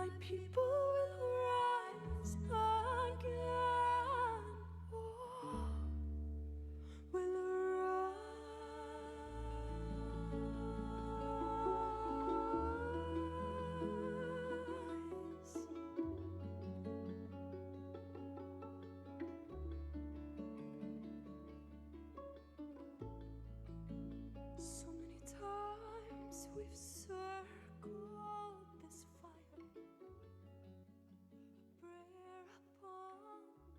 my people will rise again. Oh, will rise. So many times we've circled this fire, a prayer upon our lips.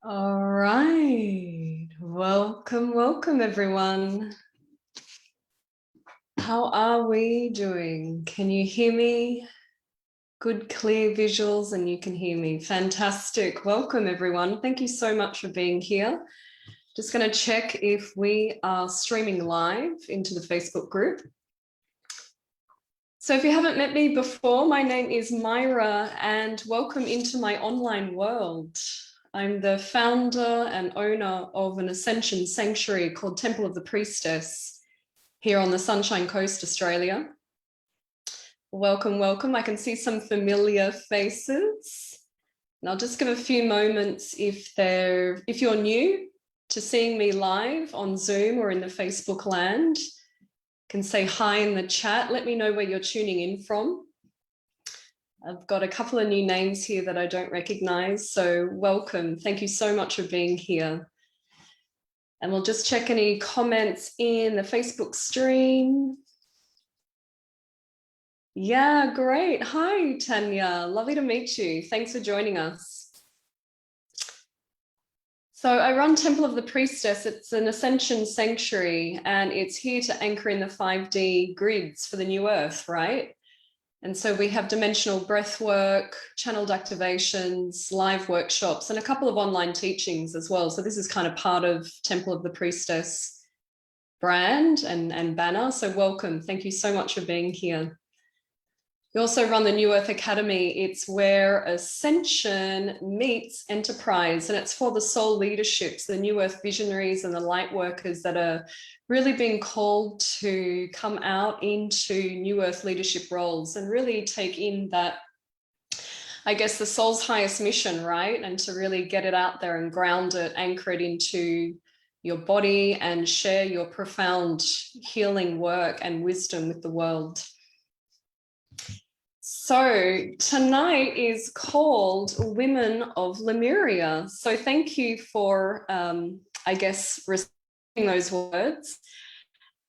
All right, welcome everyone. How are we doing? Can you hear me? Good, clear visuals, and you can hear me. Fantastic. Welcome everyone. Thank you so much for being here. Just going to check if we are streaming live into the Facebook group. So if you haven't met me before, my name is Myra and welcome into my online world. I'm the founder and owner of an ascension sanctuary called Temple of the Priestess here on the Sunshine Coast, Australia. Welcome, welcome. I can see some familiar faces. And I'll just give a few moments if you're new to seeing me live on Zoom or in the Facebook land, can say hi in the chat. Let me know where you're tuning in from. I've got a couple of new names here that I don't recognize, so welcome. Thank you so much for being here. And we'll just check any comments in the Facebook stream. Yeah, great. Hi, Tanya. Lovely to meet you. Thanks for joining us. So I run Temple of the Priestess. It's an ascension sanctuary, and it's here to anchor in the 5D grids for the new earth, right? And so we have dimensional breath work, channeled activations, live workshops, and a couple of online teachings as well. So this is kind of part of Temple of the Priestess brand and banner. So welcome. Thank you so much for being here. We also run the New Earth Academy. It's where ascension meets enterprise, and it's for the soul leaderships, the New Earth visionaries and the light workers that are really being called to come out into New Earth leadership roles and really take in that, I guess, the soul's highest mission, right? And to really get it out there and ground it, anchor it into your body and share your profound healing work and wisdom with the world. So tonight is called Women of Lemuria. So thank you for, I guess, receiving those words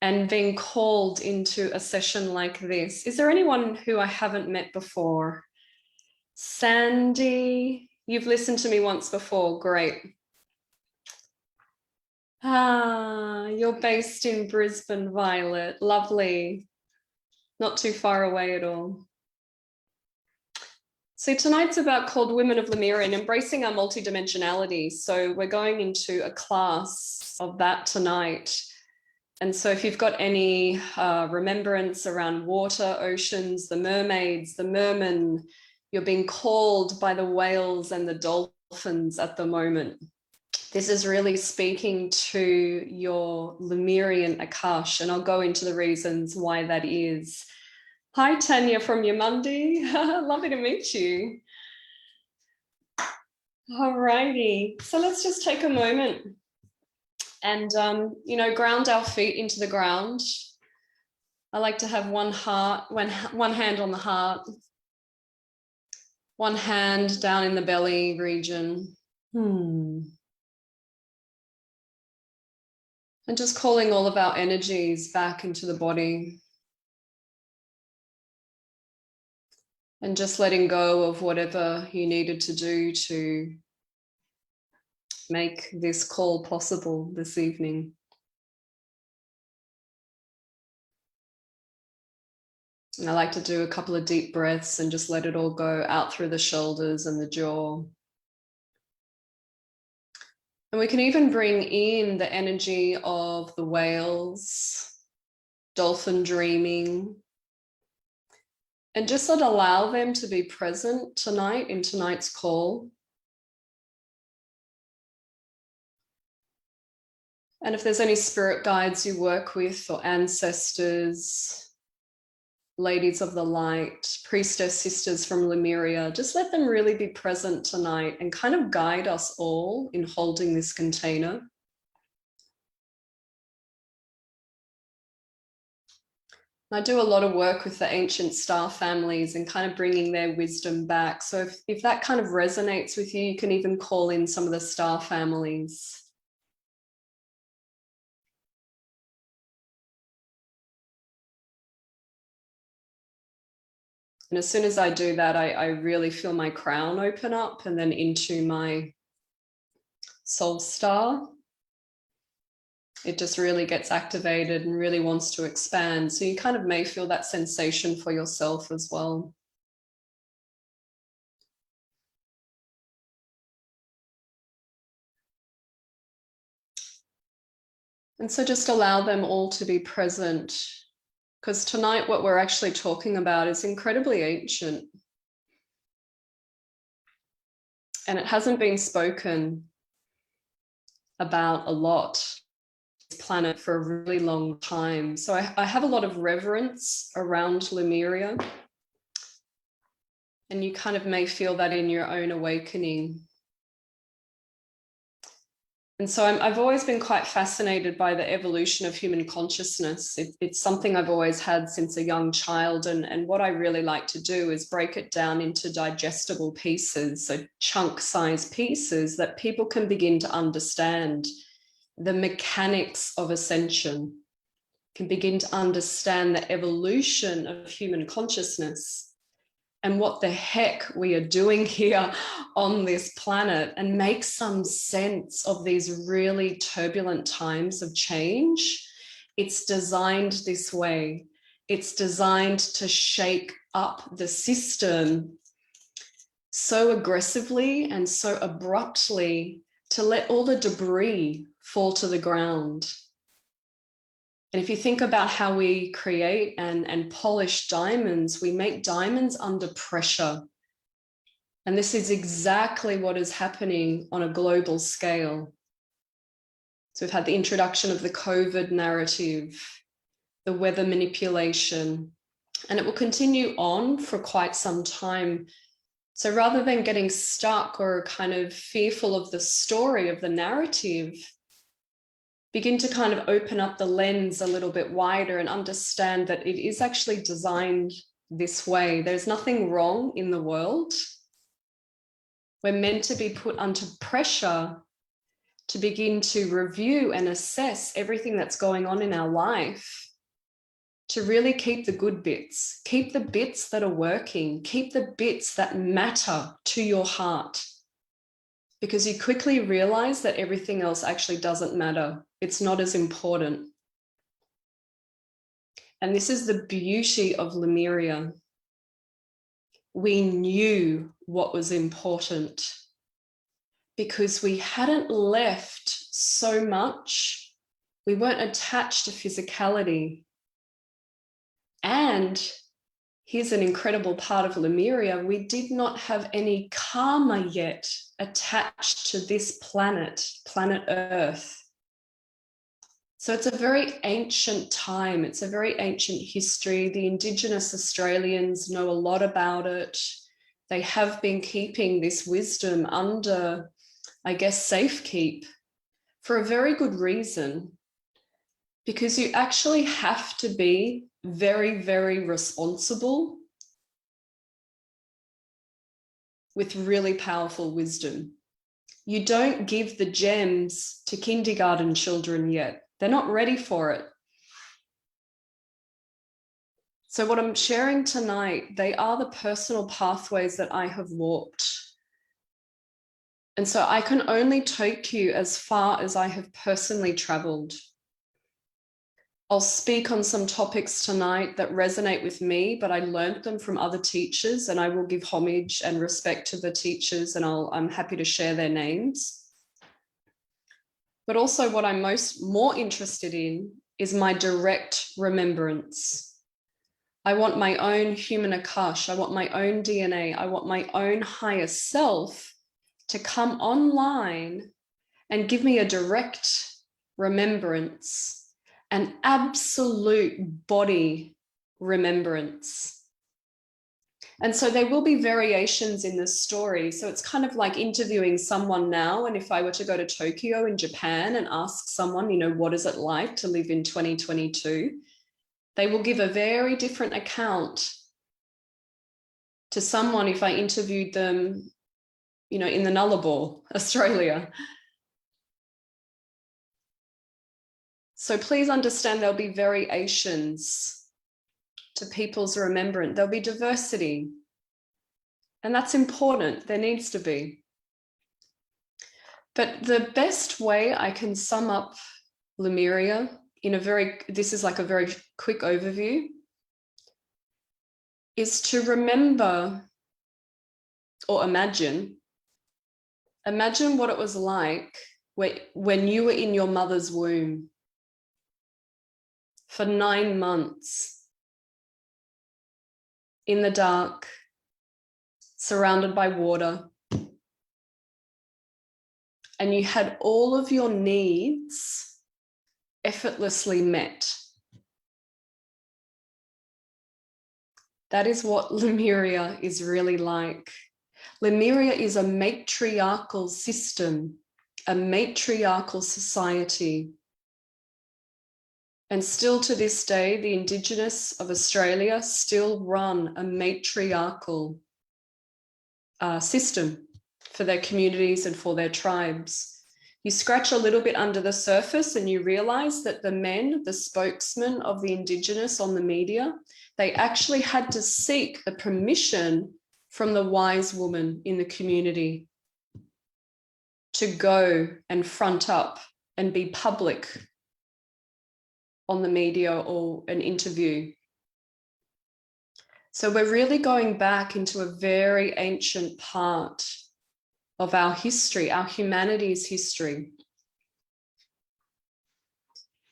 and being called into a session like this. Is there anyone who I haven't met before? Sandy, you've listened to me once before. Great. You're based in Brisbane, Violet. Lovely. Not too far away at all. So tonight's called Women of Lemuria and embracing our multi-dimensionality. So we're going into a class of that tonight. And so if you've got any remembrance around water, oceans, the mermaids, the mermen, you're being called by the whales and the dolphins at the moment. This is really speaking to your Lemurian Akash, and I'll go into the reasons why that is. Hi, Tanya from Yamundi. Lovely to meet you. All righty. So let's just take a moment and, ground our feet into the ground. I like to have one hand on the heart, one hand down in the belly region. And just calling all of our energies back into the body. And just letting go of whatever you needed to do to make this call possible this evening. And I like to do a couple of deep breaths and just let it all go out through the shoulders and the jaw. And we can even bring in the energy of the whales, dolphin dreaming, and just allow them to be present tonight in tonight's call. And if there's any spirit guides you work with or ancestors, ladies of the light, priestess sisters from Lemuria, just let them really be present tonight and kind of guide us all in holding this container. I do a lot of work with the ancient star families and kind of bringing their wisdom back. So if that kind of resonates with you, you can even call in some of the star families. And as soon as I do that, I really feel my crown open up and then into my soul star. It just really gets activated and really wants to expand. So you kind of may feel that sensation for yourself as well. And so just allow them all to be present, because tonight what we're actually talking about is incredibly ancient. And it hasn't been spoken about a lot planet for a really long time. So I have a lot of reverence around Lemuria, and you kind of may feel that in your own awakening. And so I've always been quite fascinated by the evolution of human consciousness. It's something I've always had since a young child. And what I really like to do is break it down into digestible pieces, so chunk-sized pieces that people can begin to understand the mechanics of ascension, can begin to understand the evolution of human consciousness and what the heck we are doing here on this planet, and make some sense of these really turbulent times of change. It's designed this way. It's designed to shake up the system so aggressively and so abruptly to let all the debris fall to the ground. And if you think about how we create and polish diamonds, we make diamonds under pressure. And this is exactly what is happening on a global scale. So we've had the introduction of the COVID narrative, the weather manipulation, and it will continue on for quite some time. So rather than getting stuck or kind of fearful of the story of the narrative, begin to kind of open up the lens a little bit wider and understand that it is actually designed this way. There's nothing wrong in the world. We're meant to be put under pressure to begin to review and assess everything that's going on in our life, to really keep the good bits, keep the bits that are working, keep the bits that matter to your heart. Because you quickly realize that everything else actually doesn't matter. It's not as important. And this is the beauty of Lemuria. We knew what was important because we hadn't left so much. We weren't attached to physicality. And here's an incredible part of Lemuria. We did not have any karma yet attached to this planet, planet Earth. So it's a very ancient time. It's a very ancient history. The Indigenous Australians know a lot about it. They have been keeping this wisdom under, I guess, safekeep for a very good reason. Because you actually have to be very, very responsible with really powerful wisdom. You don't give the gems to kindergarten children yet. They're not ready for it. So what I'm sharing tonight, they are the personal pathways that I have walked. And so I can only take you as far as I have personally traveled. I'll speak on some topics tonight that resonate with me, but I learned them from other teachers, and I will give homage and respect to the teachers, and I'm happy to share their names. But also what I'm more interested in is my direct remembrance. I want my own human Akash. I want my own DNA. I want my own higher self to come online and give me a direct remembrance, and absolute body remembrance. And so there will be variations in the story. So it's kind of like interviewing someone now. And if I were to go to Tokyo in Japan and ask someone, you know, what is it like to live in 2022? They will give a very different account to someone if I interviewed them, you know, in the Nullarbor, Australia. So please understand there'll be variations to people's remembrance. There'll be diversity. And that's important. There needs to be. But the best way I can sum up Lemuria this is like a very quick overview, is to remember or imagine what it was like when you were in your mother's womb for 9 months in the dark, surrounded by water, and you had all of your needs effortlessly met. That is what Lemuria is really like. Lemuria is a matriarchal system, a matriarchal society. And still to this day, the Indigenous of Australia still run a matriarchal system for their communities and for their tribes. You scratch a little bit under the surface and you realize that the men, the spokesmen of the Indigenous on the media, they actually had to seek the permission from the wise woman in the community to go and front up and be public on the media or an interview. So we're really going back into a very ancient part of our history, our humanity's history.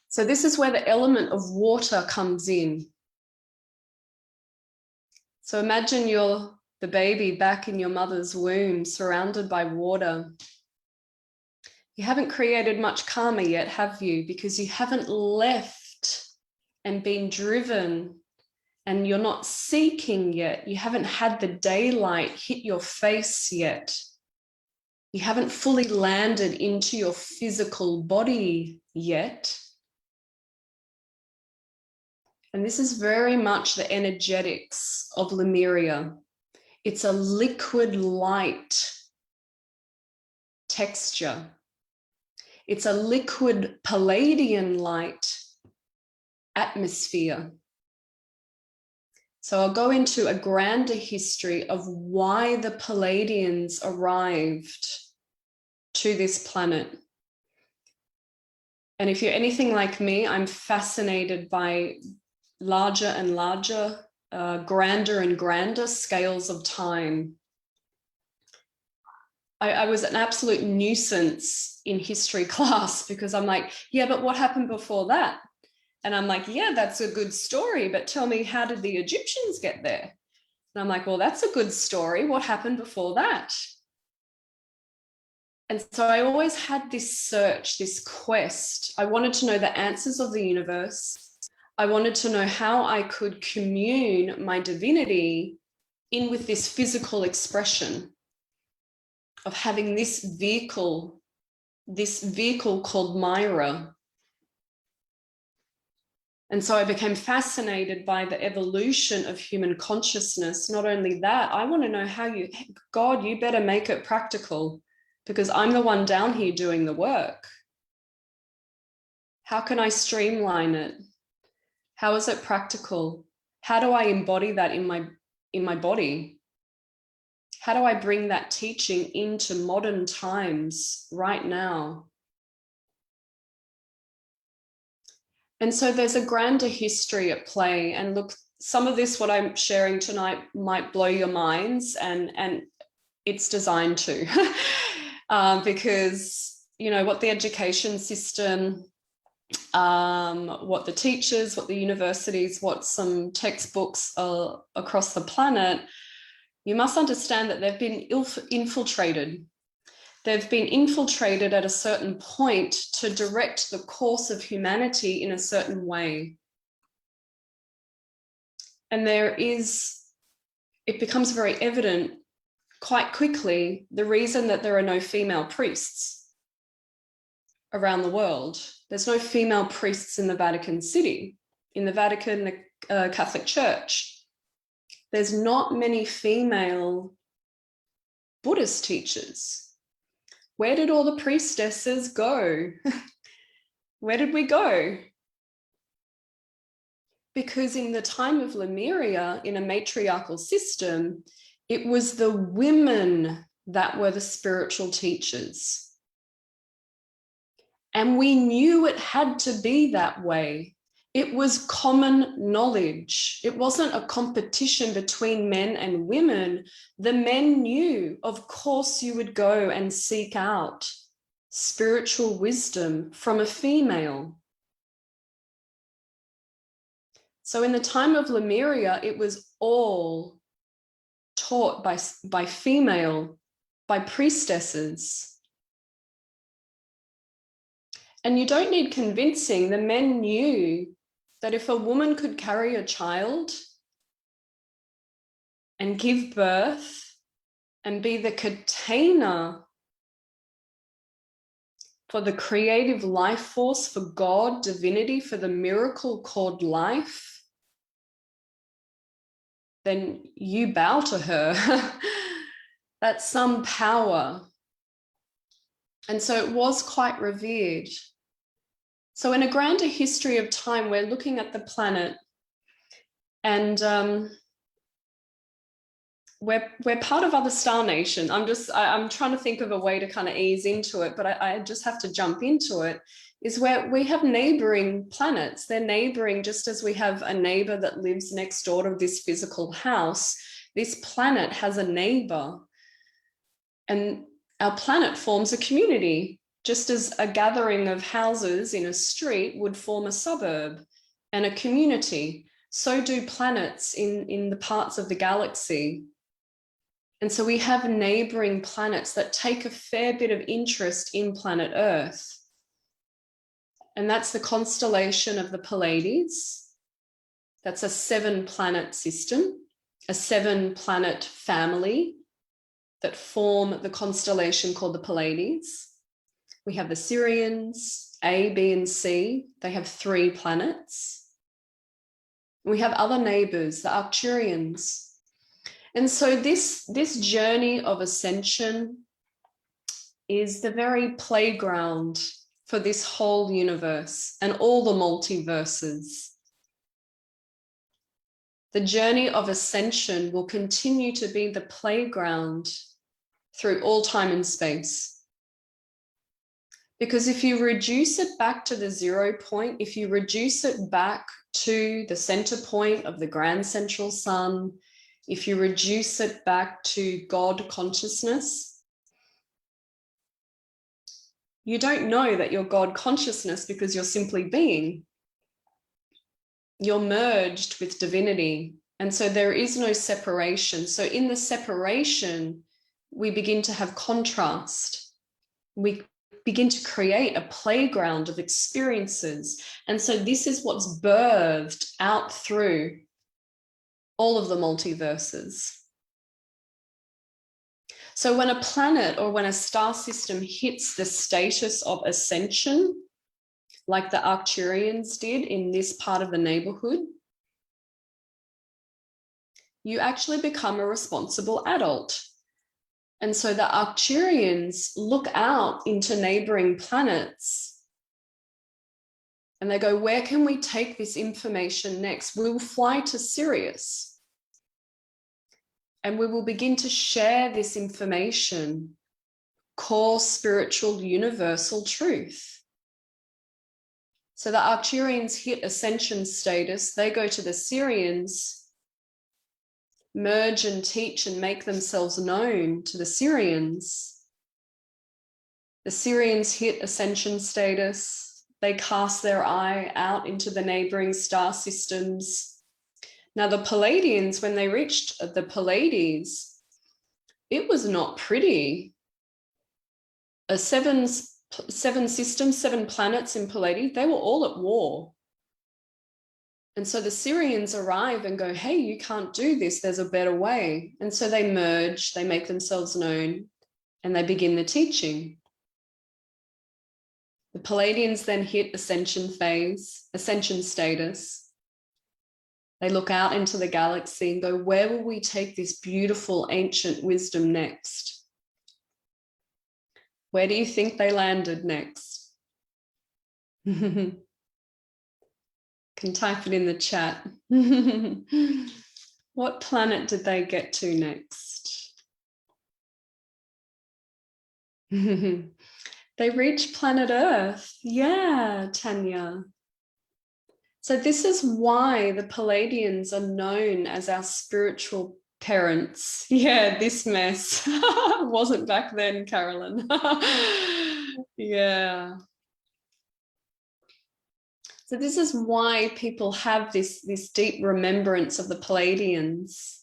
So this is where the element of water comes in. So imagine you're the baby back in your mother's womb, surrounded by water. You haven't created much karma yet, have you? Because you haven't left and been driven, and you're not seeking yet. You haven't had the daylight hit your face yet. You haven't fully landed into your physical body yet. And this is very much the energetics of Lemuria. It's a liquid light texture. It's a liquid Palladian light atmosphere. So I'll go into a grander history of why the Palladians arrived to this planet. And if you're anything like me, I'm fascinated by larger and larger, grander and grander scales of time. I was an absolute nuisance in history class because I'm like, yeah, but what happened before that? And I'm like, yeah, that's a good story, but tell me, how did the Egyptians get there? And I'm like, well, that's a good story. What happened before that? And so I always had this search, this quest. I wanted to know the answers of the universe. I wanted to know how I could commune my divinity in with this physical expression of having this vehicle called Myra. And so I became fascinated by the evolution of human consciousness. Not only that, I want to know how God, you better make it practical, because I'm the one down here doing the work. How can I streamline it? How is it practical? How do I embody that in my body? How do I bring that teaching into modern times right now? And so there's a grander history at play. And look, some of this, what I'm sharing tonight, might blow your minds, and it's designed to, because, you know, what the education system, what the teachers, what the universities, what some textbooks across the planet, you must understand that they've been infiltrated. They've been infiltrated at a certain point to direct the course of humanity in a certain way. And it becomes very evident quite quickly the reason that there are no female priests around the world. There's no female priests in the Vatican City, in the Vatican Catholic Church. There's not many female Buddhist teachers. Where did all the priestesses go? Where did we go? Because in the time of Lemuria, in a matriarchal system, it was the women that were the spiritual teachers. And we knew it had to be that way. It was common knowledge. It wasn't a competition between men and women. The men knew, of course, you would go and seek out spiritual wisdom from a female. So in the time of Lemuria, it was all taught by female, by priestesses. And you don't need convincing. The men knew that if a woman could carry a child and give birth and be the container for the creative life force, for God, divinity, for the miracle called life, then you bow to her. That's some power. And so it was quite revered. So in a grander history of time, we're looking at the planet, and we're part of other star nation. I'm trying to think of a way to kind of ease into it, but I just have to jump into it, is where we have neighboring planets. They're neighboring, just as we have a neighbor that lives next door to this physical house. This planet has a neighbor, and our planet forms a community, just as a gathering of houses in a street would form a suburb and a community. So do planets in the parts of the galaxy. And so we have neighboring planets that take a fair bit of interest in planet Earth. And that's the constellation of the Pleiades. That's a 7-planet system, a 7-planet family that form the constellation called the Pleiades. We have the Sirians, A, B, and C. They have 3 planets. We have other neighbors, the Arcturians. And so this journey of ascension is the very playground for this whole universe and all the multiverses. The journey of ascension will continue to be the playground through all time and space. Because if you reduce it back to the 0 point, if you reduce it back to the center point of the grand central sun, if you reduce it back to God consciousness, you don't know that you're God consciousness because you're simply being. You're merged with divinity. And so there is no separation. So in the separation, we begin to have contrast. We begin to create a playground of experiences. And so this is what's birthed out through all of the multiverses. So when a planet or when a star system hits the status of ascension, like the Arcturians did in this part of the neighborhood, you actually become a responsible adult. And so the Arcturians look out into neighboring planets and they go, where can we take this information next? We'll fly to Sirius and we will begin to share this information, core spiritual universal truth. So the Arcturians hit ascension status. They go to the Sirians, merge and teach and make themselves known to the Sirians. The Sirians hit ascension status. They cast their eye out into the neighboring star systems. Now the Pleiadians, when they reached the Pleiades, it was not pretty. seven systems, 7 planets in Pleiades, they were all at war. And so the Syrians arrive and go, hey, you can't do this, there's a better way. And so they merge, they make themselves known, and they begin the teaching. The Palladians then hit ascension phase, ascension status. They look out into the galaxy and go, where will we take this beautiful ancient wisdom next? Where do you think they landed next? Can type it in the chat. What planet did they get to next? They reached planet Earth. Yeah, Tanya. So this is why the Palladians are known as our spiritual parents. Yeah, this mess wasn't back then, Carolyn. Yeah. So this is why people have this deep remembrance of the Palladians.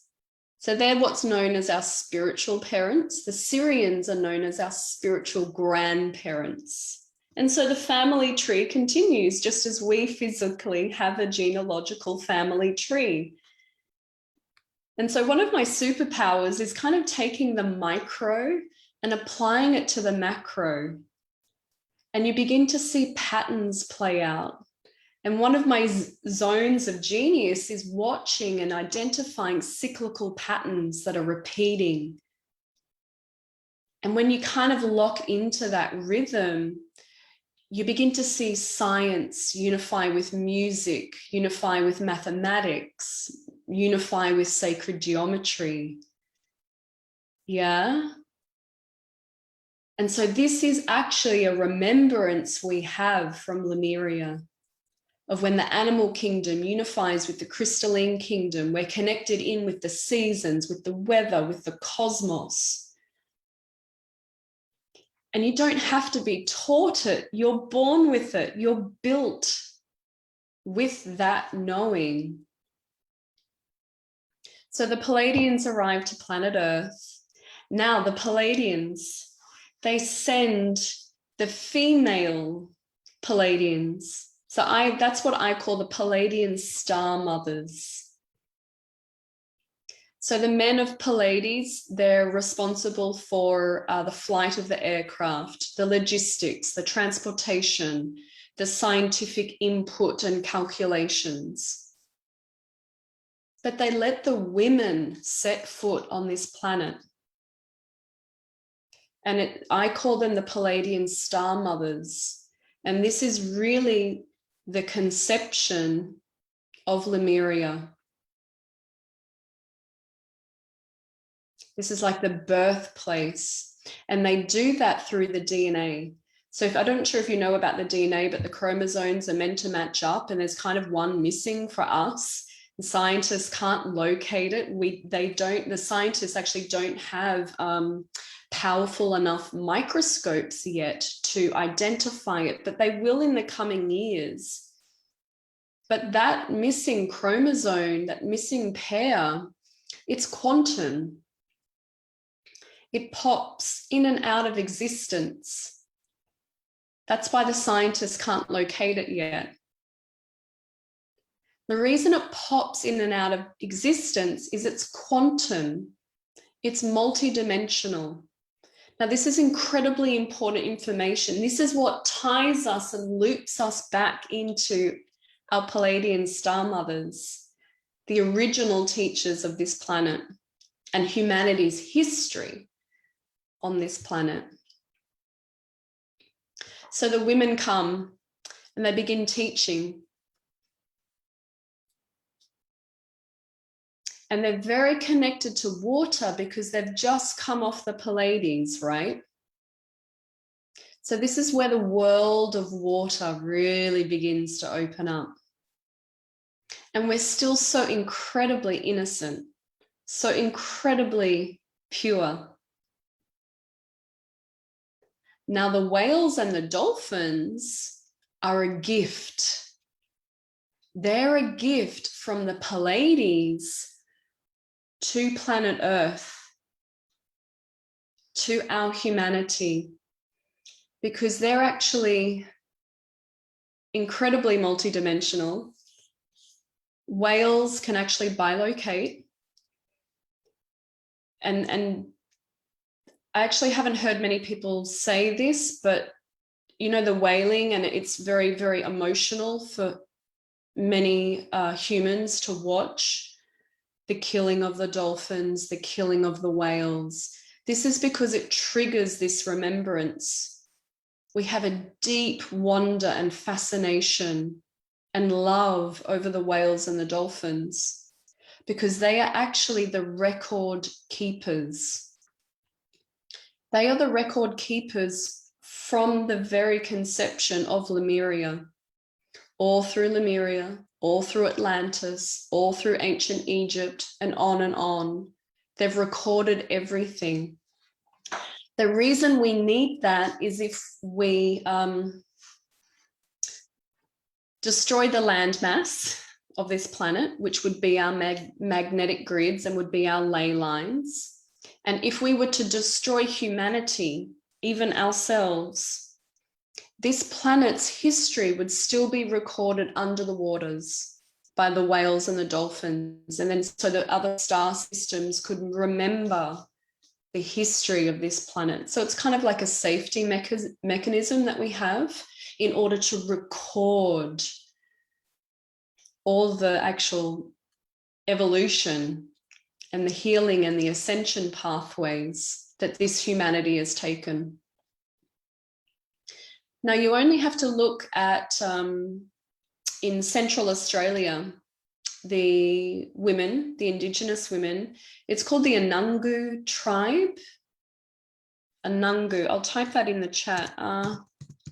So they're what's known as our spiritual parents. The Syrians are known as our spiritual grandparents. And so the family tree continues, just as we physically have a genealogical family tree. And so one of my superpowers is kind of taking the micro and applying it to the macro. And you begin to see patterns play out. And one of my zones of genius is watching and identifying cyclical patterns that are repeating. And when you kind of lock into that rhythm, you begin to see science unify with music, unify with mathematics, unify with sacred geometry. Yeah. And so this is actually a remembrance we have from Lemuria, of when the animal kingdom unifies with the crystalline kingdom. We're connected in with the seasons, with the weather, with the cosmos. And you don't have to be taught it. You're born with it. You're built with that knowing. So the Palladians arrive to planet Earth. Now the Palladians, they send the female Palladians. So that's what I call the Palladian star mothers. So the men of Pallades, they're responsible for the flight of the aircraft, the logistics, the transportation, the scientific input and calculations. But they let the women set foot on this planet. And I call them the Palladian star mothers. And this is really the conception of Lemuria. This is like the birthplace. And they do that through the DNA. So I'm not sure if you know about the DNA, but the chromosomes are meant to match up, and there's kind of one missing for us. The scientists can't locate it. The scientists actually don't have powerful enough microscopes yet to identify it, but they will in the coming years. But that missing chromosome, that missing pair, it's quantum. It pops in and out of existence. That's why the scientists can't locate it yet. The reason it pops in and out of existence is it's quantum. It's multi-dimensional. Now, this is incredibly important information. This is what ties us and loops us back into our Palladian star mothers, the original teachers of this planet and humanity's history on this planet. So the women come and they begin teaching. And they're very connected to water because they've just come off the Pallades, right? So this is where the world of water really begins to open up. And we're still so incredibly innocent, so incredibly pure. Now the whales and the dolphins are a gift. They're a gift from the Pallades to planet Earth, to our humanity. because they're actually incredibly multidimensional. Whales can actually bilocate. And I actually haven't heard many people say this, but you know, the whaling, and it's very, very emotional for many humans to watch the killing of the dolphins, the killing of the whales. This is because it triggers this remembrance. We have a deep wonder and fascination and love over the whales and the dolphins because they are actually the record keepers. They are the record keepers from the very conception of Lemuria, all through Lemuria, all through Atlantis, all through ancient Egypt, and on and on. They've recorded everything. The reason we need that is if we destroy the landmass of this planet, which would be our magnetic grids and would be our ley lines. And if we were to destroy humanity, even ourselves, this planet's history would still be recorded under the waters by the whales and the dolphins. And then so that other star systems could remember the history of this planet. So it's kind of like a safety mechanism that we have in order to record all the actual evolution and the healing and the ascension pathways that this humanity has taken. Now, you only have to look at, in Central Australia, the women, the Indigenous women, it's called the Anangu tribe. Anangu, I'll type that in the chat.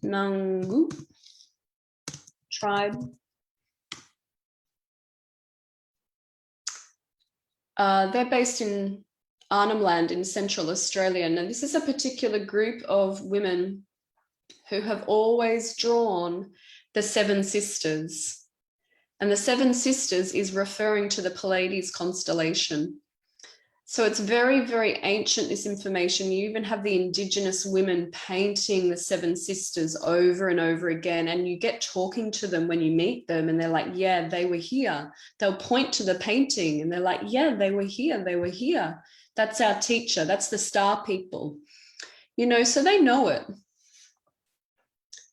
Anangu tribe. They're based in Arnhem Land in Central Australia. And this is a particular group of women who have always drawn the Seven Sisters. And the Seven Sisters is referring to the Pleiades constellation. So it's very, very ancient, this information. You even have the Indigenous women painting the Seven Sisters over and over again. And you get talking to them when you meet them and they're like, yeah, they were here. They'll point to the painting and they're like, yeah, they were here. They were here. That's our teacher. That's the star people. You know, so they know it.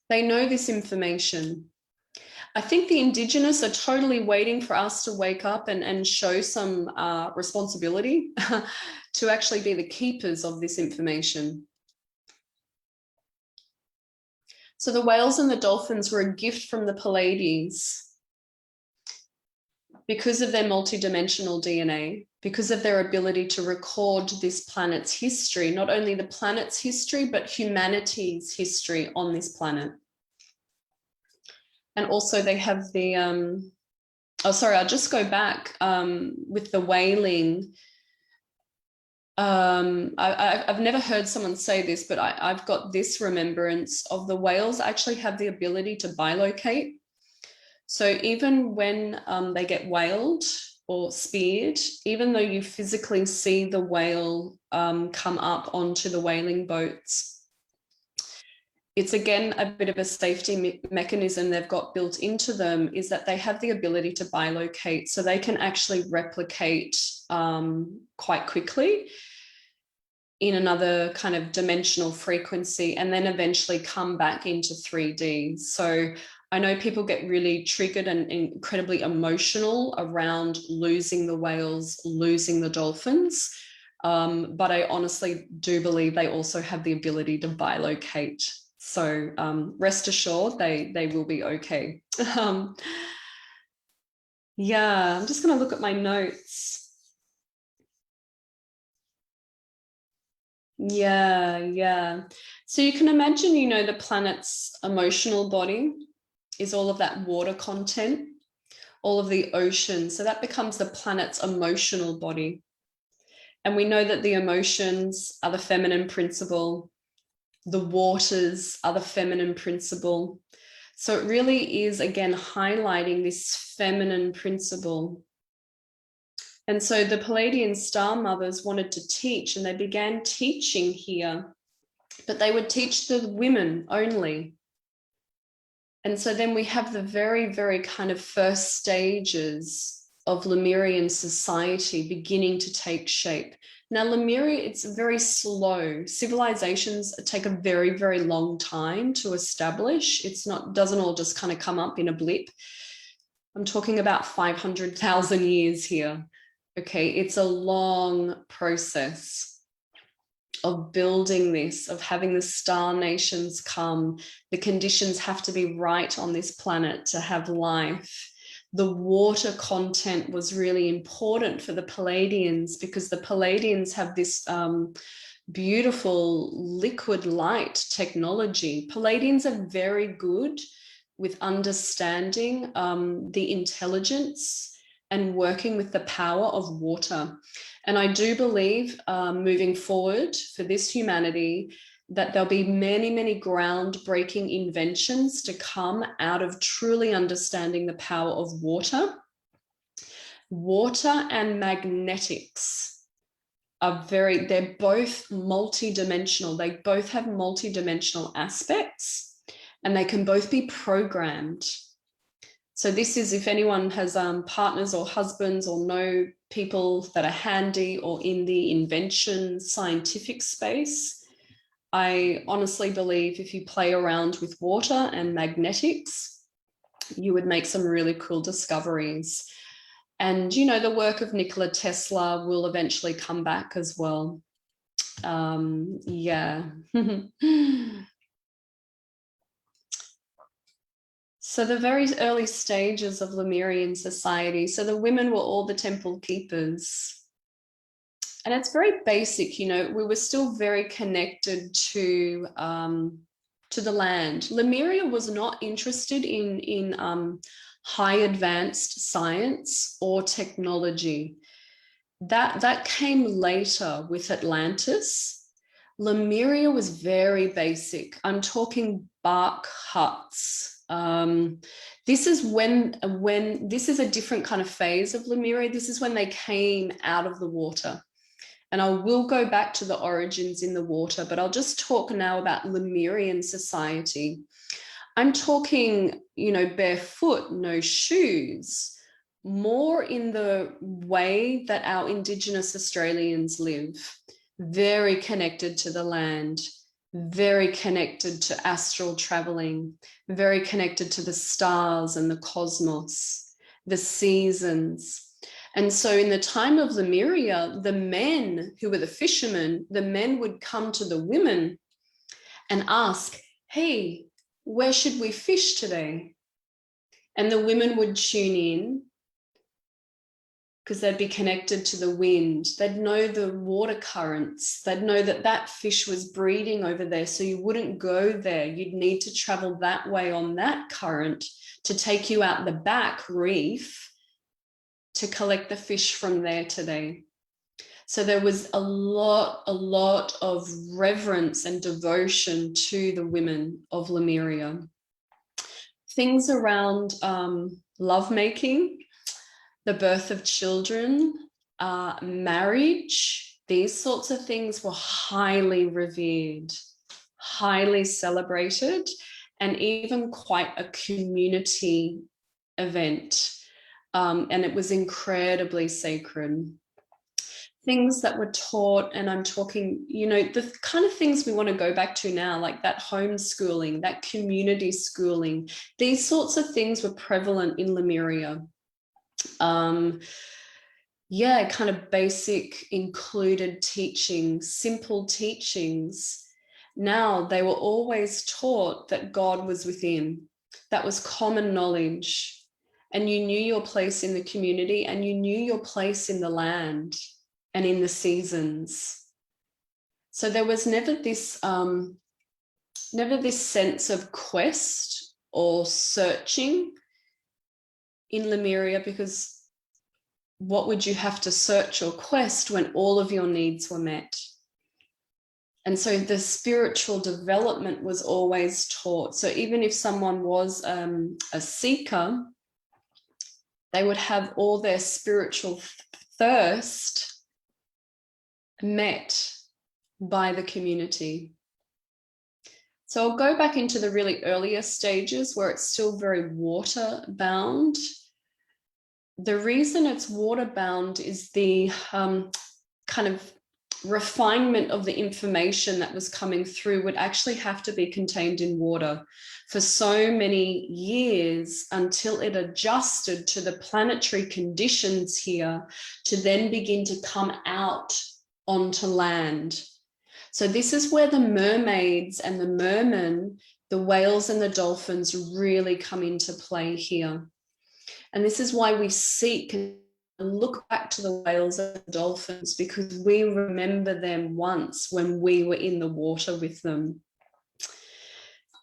They know this information. I think the Indigenous are totally waiting for us to wake up and show some responsibility to actually be the keepers of this information. So the whales and the dolphins were a gift from the Pleiades because of their multidimensional DNA, because of their ability to record this planet's history, not only the planet's history, but humanity's history on this planet. And also they have the, I'll just go back with the whaling. I've never heard someone say this, but I've got this remembrance of the whales actually have the ability to bilocate. So even when they get whaled or speared, even though you physically see the whale come up onto the whaling boats, it's again a bit of a safety mechanism they've got built into them, is that they have the ability to bilocate, so they can actually replicate quite quickly in another kind of dimensional frequency and then eventually come back into 3D. So I know people get really triggered and incredibly emotional around losing the whales, losing the dolphins. But I honestly do believe they also have the ability to bilocate. So rest assured, they will be okay. Yeah, I'm just going to look at my notes. Yeah. So you can imagine, you know, the planet's emotional body is all of that water content, all of the ocean. So that becomes the planet's emotional body. And we know that the emotions are the feminine principle. The waters are the feminine principle. So it really is, again, highlighting this feminine principle. And so the Pleiadian star mothers wanted to teach, and they began teaching here but they would teach the women only. And so then we have the very, very kind of first stages of Lemurian society beginning to take shape. Now, Lemuria, it's very slow. Civilizations take a very, very long time to establish. Doesn't all just kind of come up in a blip. I'm talking about 500,000 years here. Okay, it's a long process of building this, of having the star nations come. The conditions have to be right on this planet to have life. The water content was really important for the Palladians because the Palladians have this beautiful liquid light technology. Palladians are very good with understanding the intelligence and working with the power of water. And I do believe moving forward for this humanity, that there'll be many, many groundbreaking inventions to come out of truly understanding the power of water. Water and magnetics they're both multi-dimensional. They both have multi-dimensional aspects and they can both be programmed. So this is, if anyone has partners or husbands or know people that are handy or in the invention scientific space, I honestly believe if you play around with water and magnetics, you would make some really cool discoveries. And, you know, the work of Nikola Tesla will eventually come back as well. Yeah. So the very early stages of Lemurian society, so the women were all the temple keepers. And it's very basic, you know, we were still very connected to the land. Lemuria was not interested in high advanced science or technology. That came later with Atlantis. Lemuria was very basic. I'm talking bark huts. This is when this is a different kind of phase of Lemuria. This is when they came out of the water. And I will go back to the origins in the water, but I'll just talk now about Lemurian society. I'm talking, you know, barefoot, no shoes, more in the way that our Indigenous Australians live, very connected to the land, very connected to astral traveling, very connected to the stars and the cosmos, the seasons. And so in the time of Lemuria, the men who were the fishermen, the men would come to the women and ask, hey, where should we fish today? And the women would tune in because they'd be connected to the wind. They'd know the water currents. They'd know that that fish was breeding over there. So you wouldn't go there. You'd need to travel that way on that current to take you out the back reef to collect the fish from there today. So there was a lot of reverence and devotion to the women of Lemuria. Things around lovemaking, the birth of children, marriage, these sorts of things were highly revered, highly celebrated, and even quite a community event. And it was incredibly sacred. Things that were taught, and I'm talking, you know, the kind of things we want to go back to now, like that homeschooling, that community schooling, these sorts of things were prevalent in Lemuria. Yeah, kind of basic included teaching, simple teachings. Now, they were always taught that God was within. That was common knowledge. And you knew your place in the community and you knew your place in the land and in the seasons. So there was never this sense of quest or searching in Lemuria, because what would you have to search or quest when all of your needs were met? And so the spiritual development was always taught. So even if someone was a seeker, they would have all their spiritual thirst met by the community. So I'll go back into the really earlier stages where it's still very water bound. The reason it's water bound is the kind of refinement of the information that was coming through would actually have to be contained in water for so many years until it adjusted to the planetary conditions here to then begin to come out onto land. So this is where the mermaids and the mermen, the whales and the dolphins really come into play here. And this is why we seek and look back to the whales and the dolphins, because we remember them once when we were in the water with them.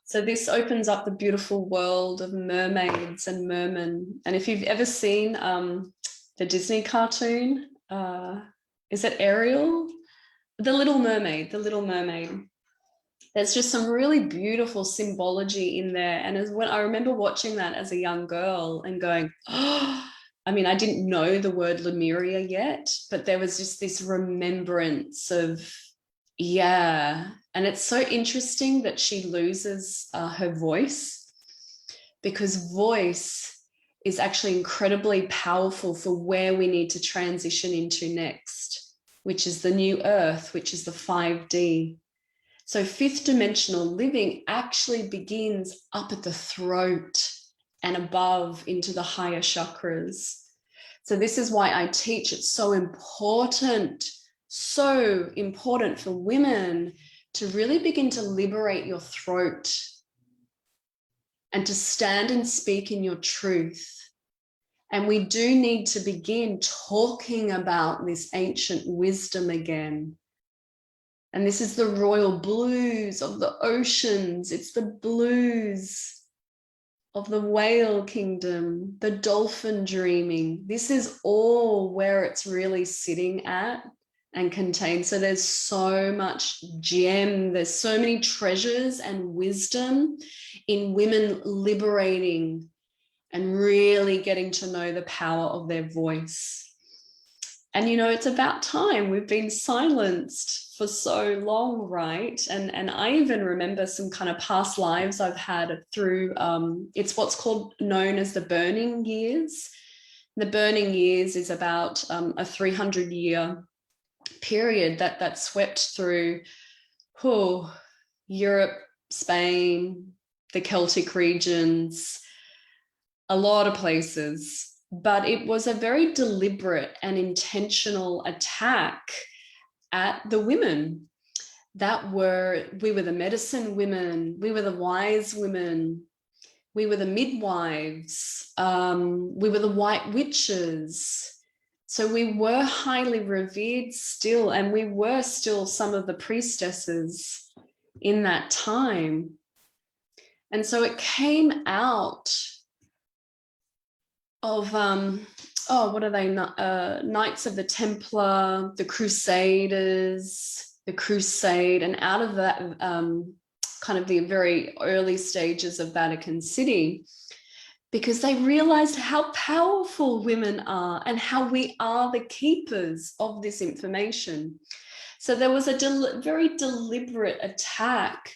So this opens up the beautiful world of mermaids and mermen. And if you've ever seen the Disney cartoon, is it Ariel? The Little Mermaid, the Little Mermaid. There's just some really beautiful symbology in there. And as when I remember watching that as a young girl and going, oh, I mean, I didn't know the word Lemuria yet, but there was just this remembrance of, yeah. And it's so interesting that she loses her voice, because voice is actually incredibly powerful for where we need to transition into next, which is the new earth, which is the 5D. So fifth dimensional living actually begins up at the throat and above into the higher chakras. So this is why I teach it's so important for women to really begin to liberate your throat and to stand and speak in your truth. And we do need to begin talking about this ancient wisdom again. And this is the royal blues of the oceans. It's the blues of the whale kingdom, the dolphin dreaming. This is all where it's really sitting at and contained. So there's so much gem. There's so many treasures and wisdom in women liberating and really getting to know the power of their voice. And, you know, it's about time. We've been silenced for so long, right? And I even remember some kind of past lives I've had through, it's what's known as the burning years. The burning years is about a 300-year period that swept through Europe, Spain, the Celtic regions, a lot of places. But it was a very deliberate and intentional attack at the women we were the medicine women, we were the wise women, we were the midwives, we were the white witches. So we were highly revered still, and we were still some of the priestesses in that time. And so it came out of, what are they? Knights of the Templar, the Crusaders, the Crusade, and out of that kind of the very early stages of Vatican City, because they realized how powerful women are and how we are the keepers of this information. So there was a very deliberate attack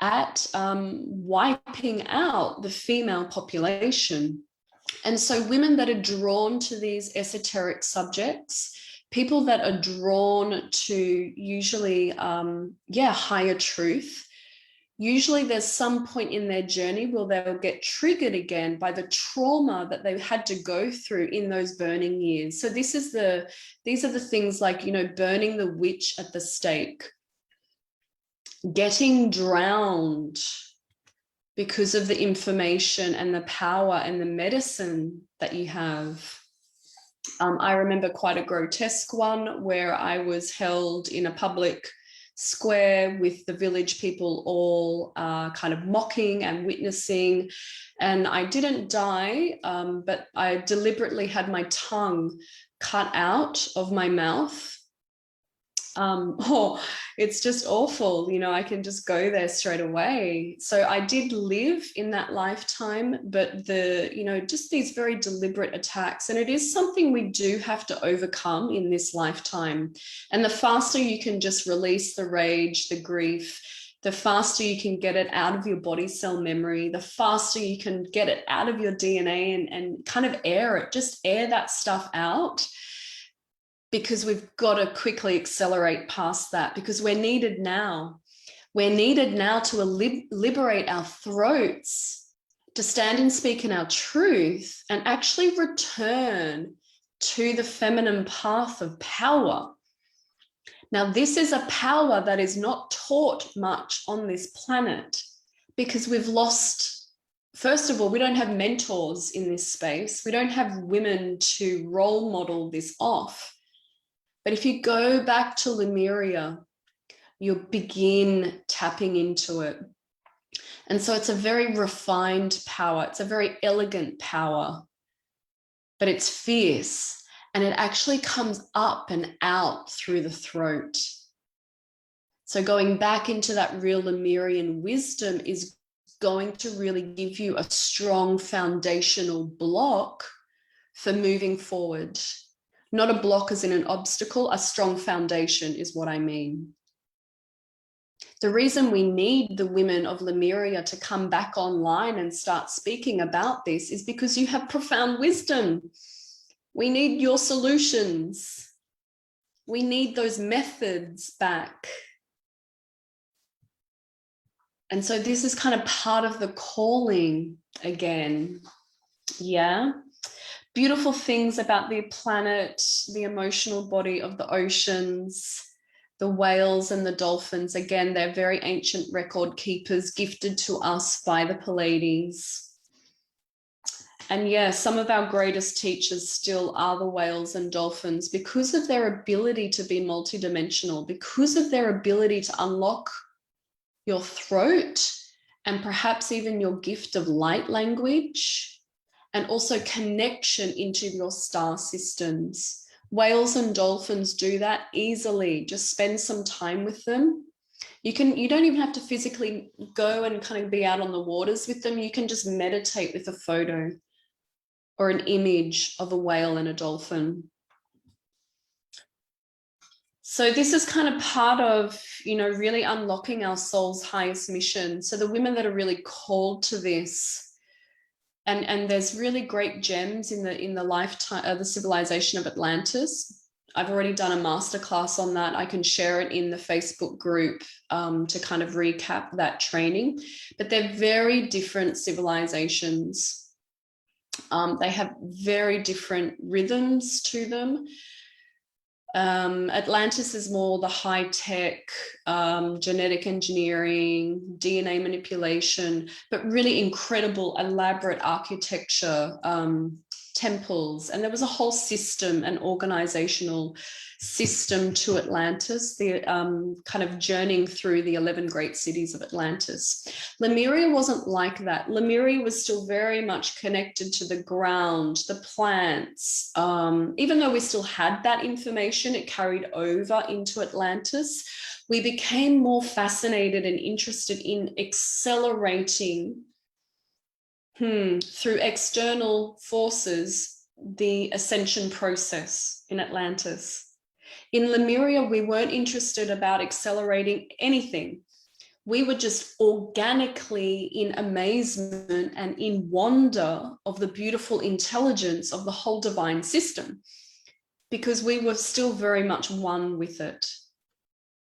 at wiping out the female population. And so women that are drawn to these esoteric subjects, people that are drawn to usually, higher truth, usually there's some point in their journey where they'll get triggered again by the trauma that they had to go through in those burning years. So these are the things like, you know, burning the witch at the stake, getting drowned because of the information and the power and the medicine that you have. I remember quite a grotesque one where I was held in a public square with the village people all kind of mocking and witnessing. And I didn't die, but I deliberately had my tongue cut out of my mouth. It's just awful. You know, I can just go there straight away. So I did live in that lifetime, but just these very deliberate attacks. And it is something we do have to overcome in this lifetime. And the faster you can just release the rage, the grief, the faster you can get it out of your body cell memory, the faster you can get it out of your DNA and kind of air it, just air that stuff out, because we've got to quickly accelerate past that, because we're needed now. We're needed now to liberate our throats, to stand and speak in our truth and actually return to the feminine path of power. Now, this is a power that is not taught much on this planet, because we've lost, first of all, we don't have mentors in this space. We don't have women to role model this off. But if you go back to Lemuria, you'll begin tapping into it. And so it's a very refined power. It's a very elegant power, but it's fierce. And it actually comes up and out through the throat. So going back into that real Lemurian wisdom is going to really give you a strong foundational block for moving forward. Not a block as in an obstacle, a strong foundation is what I mean. The reason we need the women of Lemuria to come back online and start speaking about this is because you have profound wisdom. We need your solutions. We need those methods back. And so this is kind of part of the calling again. Yeah. Beautiful things about the planet, the emotional body of the oceans, the whales and the dolphins. Again, they're very ancient record keepers gifted to us by the Pleiades. And yeah, some of our greatest teachers still are the whales and dolphins because of their ability to be multidimensional, because of their ability to unlock your throat and perhaps even your gift of light language, and also connection into your star systems. Whales and dolphins do that easily. Just spend some time with them. You don't even have to physically go and kind of be out on the waters with them. You can just meditate with a photo or an image of a whale and a dolphin. So this is kind of part of, really unlocking our soul's highest mission. So the women that are really called to this, and there's really great gems in the lifetime of the civilization of Atlantis. I've already done a masterclass on that. I can share it in the Facebook group to kind of recap that training. But they're very different civilizations. They have very different rhythms to them. Atlantis is more the high-tech genetic engineering, DNA manipulation, but really incredible, elaborate architecture, temples. And there was a whole system, an organizational system to Atlantis, the kind of journeying through the 11 great cities of Atlantis. Lemuria wasn't like that. Lemuria was still very much connected to the ground, the plants. Even though we still had that information, it carried over into Atlantis. We became more fascinated and interested in accelerating through external forces the ascension process in Atlantis. In Lemuria, we weren't interested about accelerating anything. We were just organically in amazement and in wonder of the beautiful intelligence of the whole divine system, because we were still very much one with it.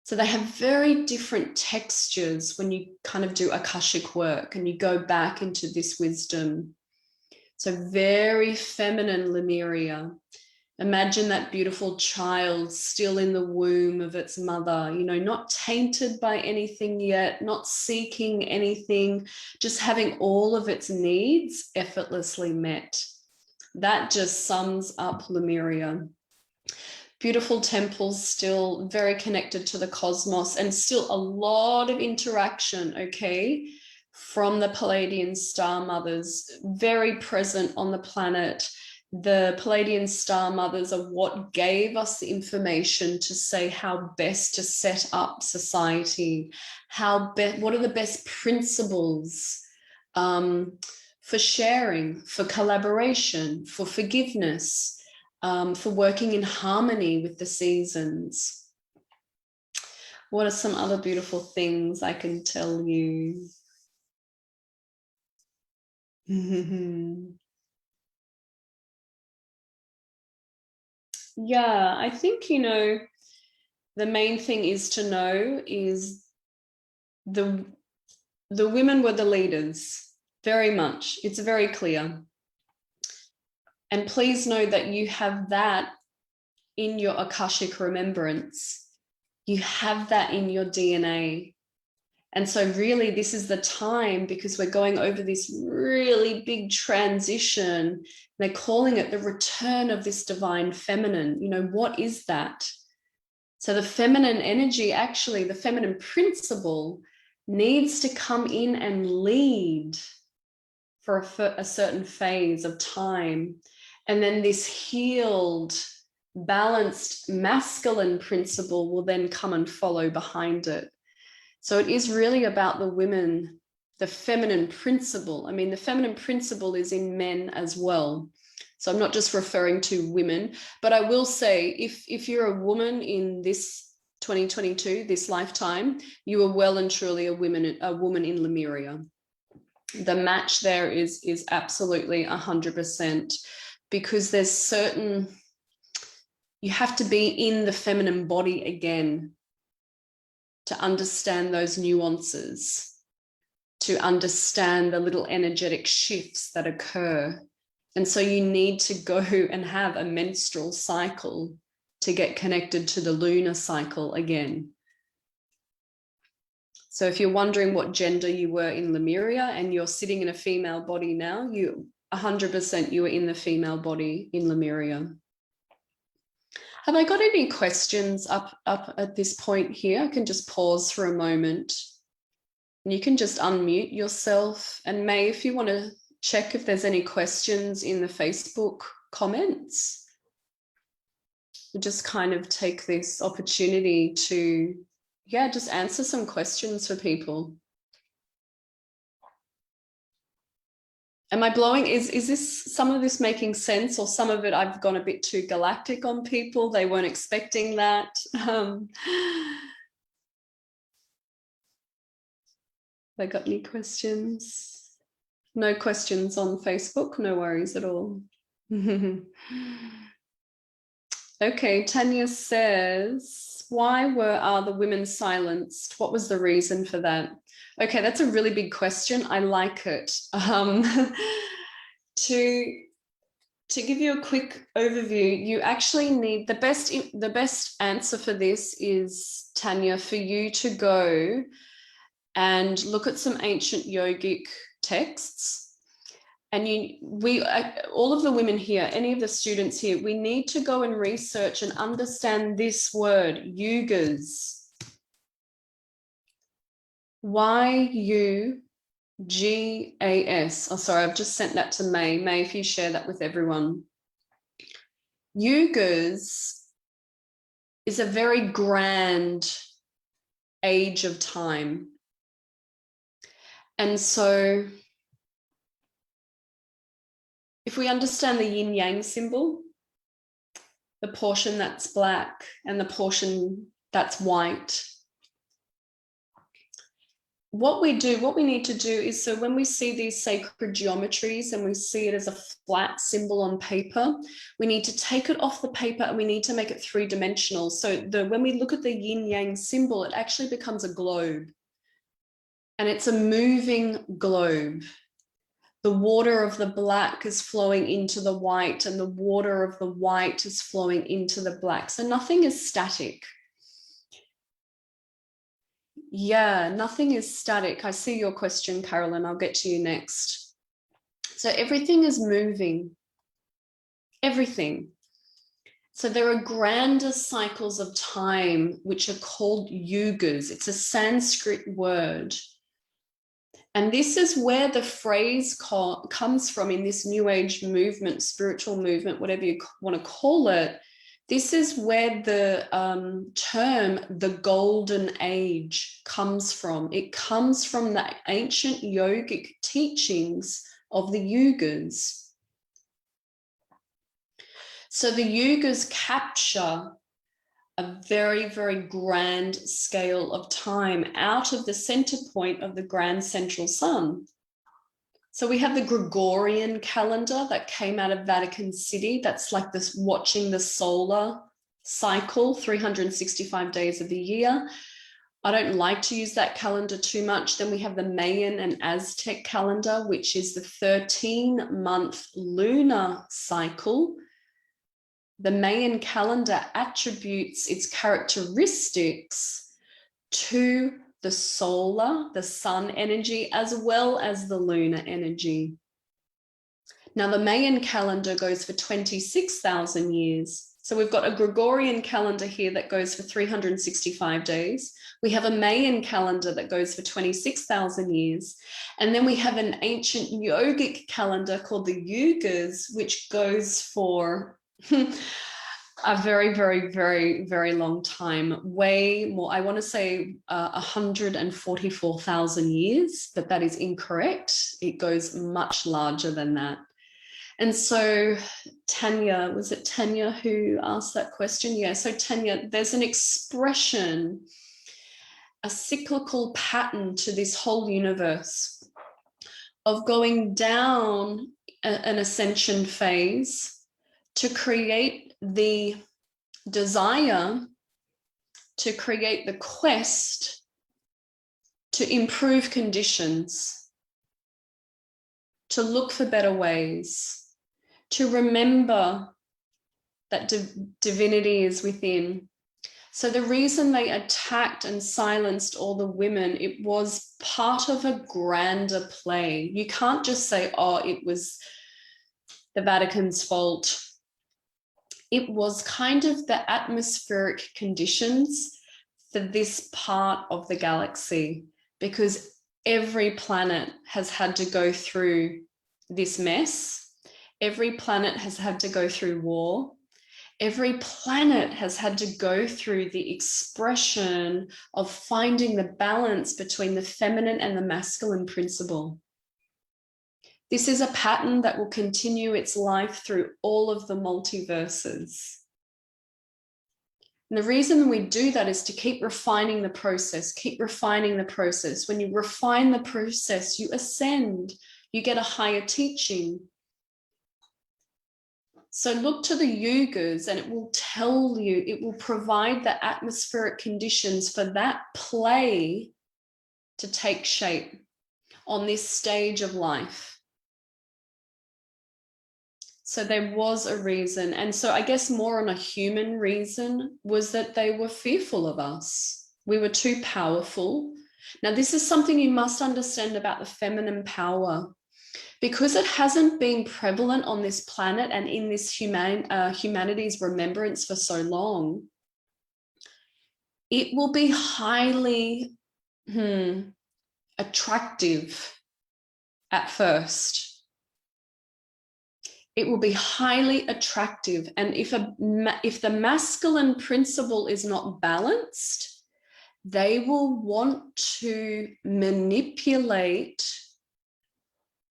So they have very different textures when you kind of do Akashic work and you go back into this wisdom. So very feminine Lemuria. Imagine that beautiful child still in the womb of its mother, not tainted by anything yet, not seeking anything, just having all of its needs effortlessly met. That just sums up Lemuria. Beautiful temples, still very connected to the cosmos, and still a lot of interaction, okay, from the Palladian star mothers, very present on the planet. The Palladian star mothers are what gave us the information to say how best to set up society, what are the best principles for sharing, for collaboration, for forgiveness, for working in harmony with the seasons. What are some other beautiful things I can tell you? Yeah, I think, you know, the main thing is to know is the women were the leaders, very much. It's very clear. And please know that you have that in your Akashic remembrance. You have that in your DNA. And so really this is the time, because we're going over this really big transition. They're calling it the return of this divine feminine. You know, what is that? So the feminine energy, actually, the feminine principle needs to come in and lead for a certain phase of time. And then this healed, balanced masculine principle will then come and follow behind it. So it is really about the women, the feminine principle. I mean, the feminine principle is in men as well. So I'm not just referring to women, but I will say if you're a woman in this 2022, this lifetime, you are well and truly a woman in Lemuria. The match there is absolutely 100%, because there's certain, you have to be in the feminine body again to understand those nuances, to understand the little energetic shifts that occur. And so you need to go and have a menstrual cycle to get connected to the lunar cycle again. So if you're wondering what gender you were in Lemuria and you're sitting in a female body now, you 100% you were in the female body in Lemuria. Have I got any questions up at this point here? I can just pause for a moment. And you can just unmute yourself. And May, if you want to check if there's any questions in the Facebook comments, we just kind of take this opportunity to, yeah, just answer some questions for people. Am I blowing? Is this, some of this making sense, or some of it I've gone a bit too galactic on people? They weren't expecting that. Have I got any questions? No questions on Facebook, no worries at all. Okay, Tanya says, why are the women silenced? What was the reason for that? Okay, that's a really big question. I like it. To give you a quick overview, you actually need the best answer for this is, Tanya, for you to go and look at some ancient yogic texts. And all of the women here, any of the students here, we need to go and research and understand this word, yugas. Y-U-G-A-S. Oh, sorry, I've just sent that to May. May, if you share that with everyone. Yugas is a very grand age of time. And so if we understand the yin yang symbol, the portion that's black and the portion that's white, what we need to do is, so when we see these sacred geometries and we see it as a flat symbol on paper, we need to take it off the paper and we need to make it three-dimensional. So when we look at the yin yang symbol, it actually becomes a globe, and it's a moving globe. The water of the black is flowing into the white, and the water of the white is flowing into the black. So nothing is static. Yeah, nothing is static. I see your question, Carolyn. I'll get to you next. So everything is moving. Everything. So there are grander cycles of time which are called yugas. It's a Sanskrit word. And this is where the phrase comes from in this New Age movement, spiritual movement, whatever you want to call it. This is where the term, the golden age, comes from. It comes from the ancient yogic teachings of the yugas. So the yugas capture a very, very grand scale of time out of the center point of the grand central sun. So we have the Gregorian calendar that came out of Vatican City. That's like this, watching the solar cycle, 365 days of the year. I don't like to use that calendar too much. Then we have the Mayan and Aztec calendar, which is the 13-month lunar cycle. The Mayan calendar attributes its characteristics to the solar, the sun energy, as well as the lunar energy. Now, the Mayan calendar goes for 26,000 years. So we've got a Gregorian calendar here that goes for 365 days. We have a Mayan calendar that goes for 26,000 years. And then we have an ancient yogic calendar called the Yugas, which goes for a very, very, very, very long time, way more. I want to say 144,000 years, but that is incorrect. It goes much larger than that. And so Tanya, was it Tanya who asked that question? Yeah, so Tanya, there's an expression, a cyclical pattern to this whole universe of going down an ascension phase to create the desire, to create the quest to improve conditions, to look for better ways, to remember that divinity is within. So the reason they attacked and silenced all the women, it was part of a grander play. You can't just say, oh, it was the Vatican's fault. It was kind of the atmospheric conditions for this part of the galaxy, because every planet has had to go through this mess. Every planet has had to go through war. Every planet has had to go through the expression of finding the balance between the feminine and the masculine principle. This is a pattern that will continue its life through all of the multiverses. And the reason we do that is to keep refining the process, keep refining the process. When you refine the process, you ascend, you get a higher teaching. So look to the yugas and it will tell you, it will provide the atmospheric conditions for that play to take shape on this stage of life. So there was a reason. And so I guess more on a human reason was that they were fearful of us. We were too powerful. Now, this is something you must understand about the feminine power. Because it hasn't been prevalent on this planet and in this humanity's remembrance for so long, it will be highly attractive at first. It will be highly attractive. And if the masculine principle is not balanced, they will want to manipulate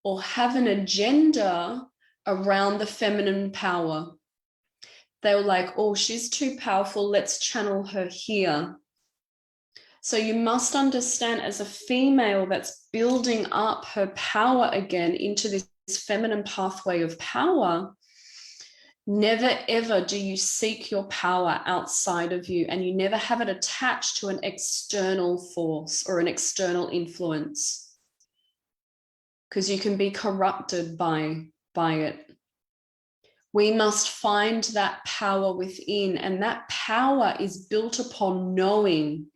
or have an agenda around the feminine power. They were like, oh, she's too powerful, let's channel her here. So you must understand, as a female that's building up her power again into this feminine pathway of power, never ever do you seek your power outside of you, and you never have it attached to an external force or an external influence, because you can be corrupted by it. We must find that power within, and that power is built upon knowing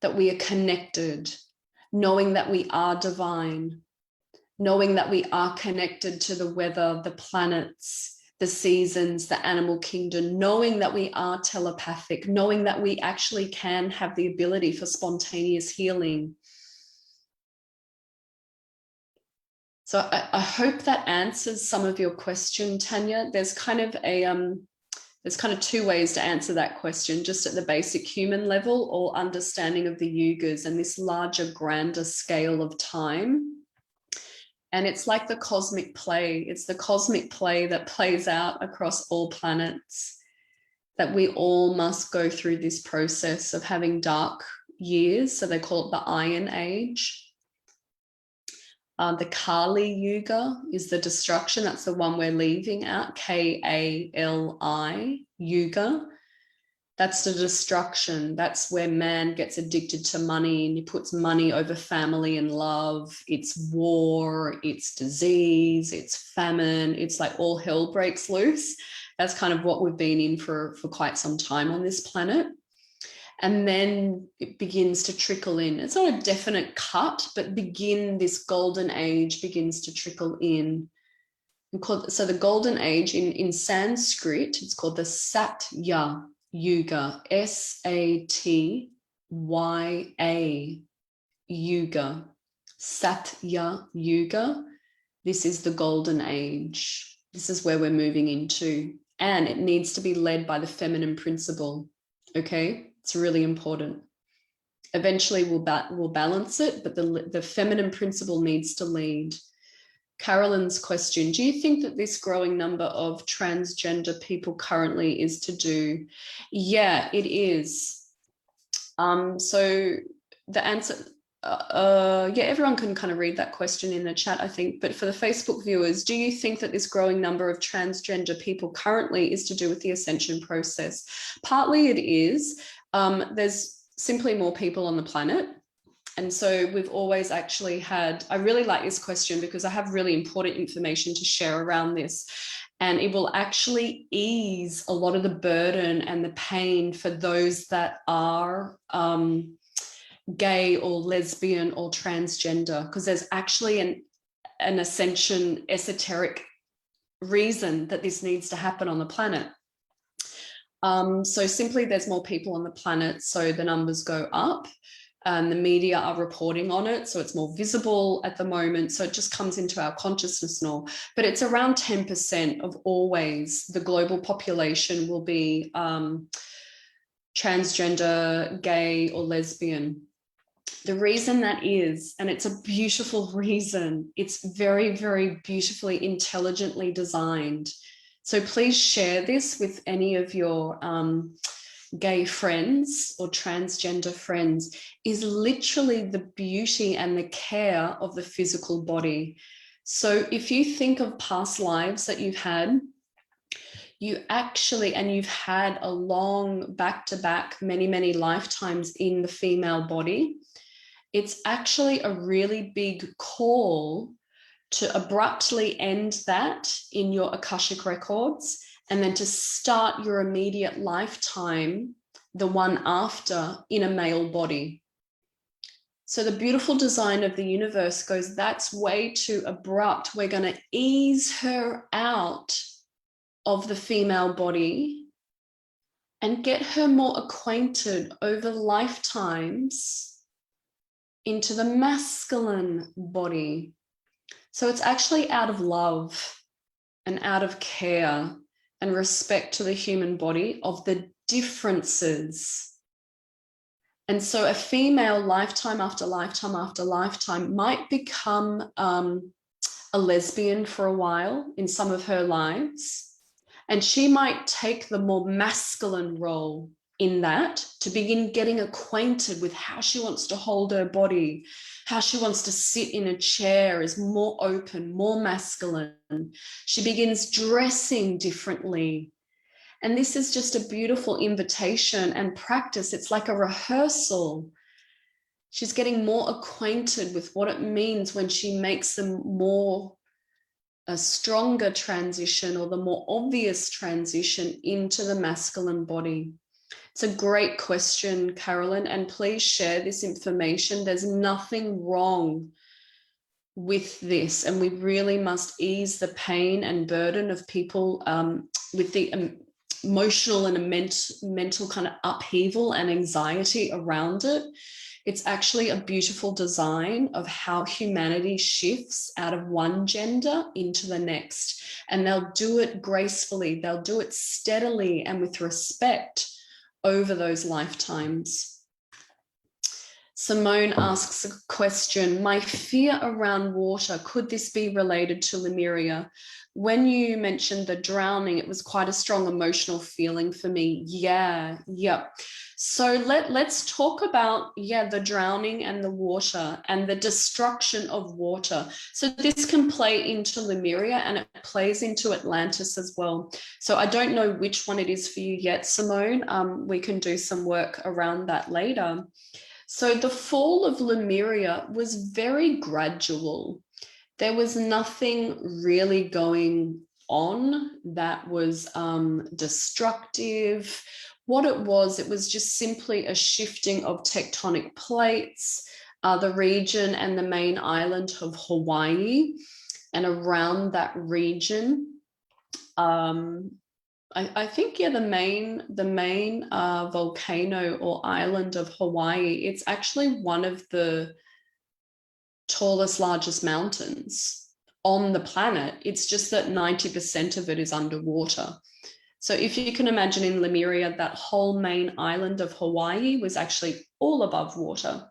that we are connected, knowing that we are divine, knowing that we are connected to the weather, the planets, the seasons, the animal kingdom, knowing that we are telepathic, knowing that we actually can have the ability for spontaneous healing. So I hope that answers some of your question, Tanya. There's kind of two ways to answer that question, just at the basic human level or understanding of the yugas and this larger, grander scale of time. And it's like the cosmic play. It's the cosmic play that plays out across all planets. that we all must go through this process of having dark years. So they call it the Iron Age. The Kali Yuga is the destruction. That's the one we're leaving out, Kali Yuga. That's the destruction. That's where man gets addicted to money and he puts money over family and love. It's war, it's disease, it's famine. It's like all hell breaks loose. That's kind of what we've been in for quite some time on this planet. And then it begins to trickle in. It's not a definite cut, but this golden age begins to trickle in. So the golden age in Sanskrit, it's called the Satya Yuga, Satya Yuga, Satya Yuga. This is the golden age. This is where we're moving into. And it needs to be led by the feminine principle, okay? It's really important. Eventually we'll balance it, but the feminine principle needs to lead. Carolyn's question, do you think that this growing number of transgender people currently is to do? Yeah, it is. So the answer, yeah, everyone can kind of read that question in the chat, I think. But for the Facebook viewers, do you think that this growing number of transgender people currently is to do with the ascension process? Partly it is. There's simply more people on the planet. And so we've always actually had, I really like this question because I have really important information to share around this. And it will actually ease a lot of the burden and the pain for those that are gay or lesbian or transgender, because there's actually an ascension esoteric reason that this needs to happen on the planet. So simply there's more people on the planet, so the numbers go up. The media are reporting on it, so it's more visible at the moment. So it just comes into our consciousness now. But it's around 10% of always the global population will be transgender, gay, or lesbian. The reason that is, and it's a beautiful reason, it's very, very beautifully, intelligently designed. So please share this with any of your gay friends or transgender friends, is literally the beauty and the care of the physical body. So if you think of past lives that you've had, you've had a long back-to-back, many, many lifetimes in the female body, it's actually a really big call to abruptly end that in your Akashic records and then to start your immediate lifetime, the one after, in a male body. So the beautiful design of the universe goes, that's way too abrupt. We're going to ease her out of the female body and get her more acquainted over lifetimes into the masculine body. So it's actually out of love and out of care and respect to the human body of the differences. And so a female lifetime after lifetime after lifetime might become a lesbian for a while in some of her lives. And she might take the more masculine role in that to begin getting acquainted with how she wants to hold her body, how she wants to sit in a chair is more open, more masculine. She begins dressing differently. And this is just a beautiful invitation and practice. It's like a rehearsal. She's getting more acquainted with what it means when she makes a stronger transition or the more obvious transition into the masculine body. It's a great question, Carolyn, and please share this information. There's nothing wrong with this, and we really must ease the pain and burden of people with the emotional and mental kind of upheaval and anxiety around it. It's actually a beautiful design of how humanity shifts out of one gender into the next, and they'll do it gracefully, they'll do it steadily and with respect over those lifetimes. Simone asks a question. My fear around water, could this be related to Lemuria? When you mentioned the drowning, it was quite a strong emotional feeling for me. Yeah, yep. So let's talk about, the drowning and the water and the destruction of water. So this can play into Lemuria and it plays into Atlantis as well. So I don't know which one it is for you yet, Simone. We can do some work around that later. So the fall of Lemuria was very gradual. There was nothing really going on that was destructive. What it was just simply a shifting of tectonic plates, the region and the main island of Hawaii, and around that region, I think, the main volcano or island of Hawaii, it's actually one of the tallest, largest mountains on the planet. It's just that 90% of it is underwater. So if you can imagine, in Lemuria, that whole main island of Hawaii was actually all above water.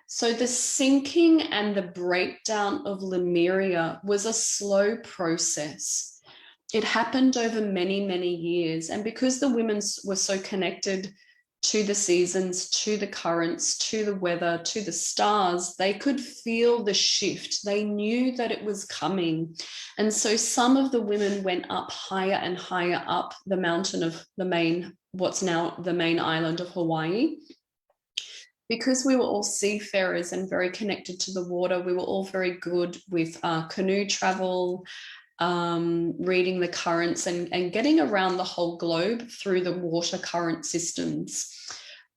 So the sinking and the breakdown of Lemuria was a slow process. It happened over many, many years. And because the women were so connected to the seasons, to the currents, to the weather, to the stars, they could feel the shift. They knew that it was coming. And so some of the women went up higher and higher up the mountain of what's now the main island of Hawaii. Because we were all seafarers and very connected to the water, we were all very good with canoe travel, reading the currents and getting around the whole globe through the water current systems.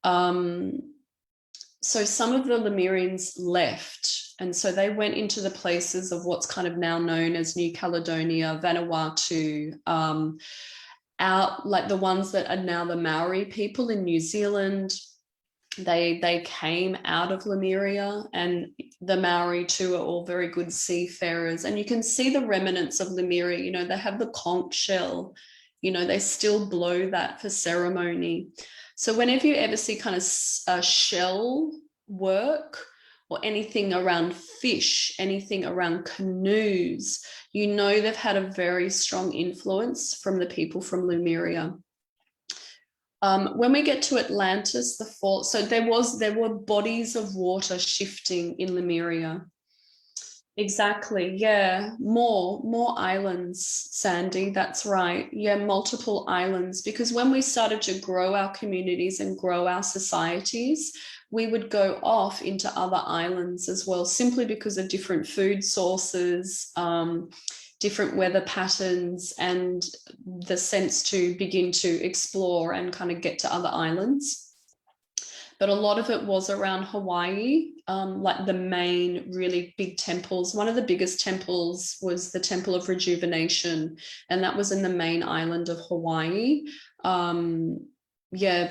So some of the Lemurians left, and so they went into the places of what's kind of now known as New Caledonia, Vanuatu, out like the ones that are now the Maori people in New Zealand. They came out of Lemuria, and the Maori too are all very good seafarers. And you can see the remnants of Lemuria. They have the conch shell, they still blow that for ceremony. So whenever you ever see kind of shell work or anything around fish, anything around canoes, they've had a very strong influence from the people from Lemuria. When we get to Atlantis, the fall, so there were bodies of water shifting in Lemuria. Exactly, yeah, more islands, Sandy, that's right. Yeah, multiple islands, because when we started to grow our communities and grow our societies, we would go off into other islands as well, simply because of different food sources, different weather patterns, and the sense to begin to explore and kind of get to other islands. But a lot of it was around Hawaii, like the main really big temples. One of the biggest temples was the Temple of Rejuvenation, and that was in the main island of Hawaii.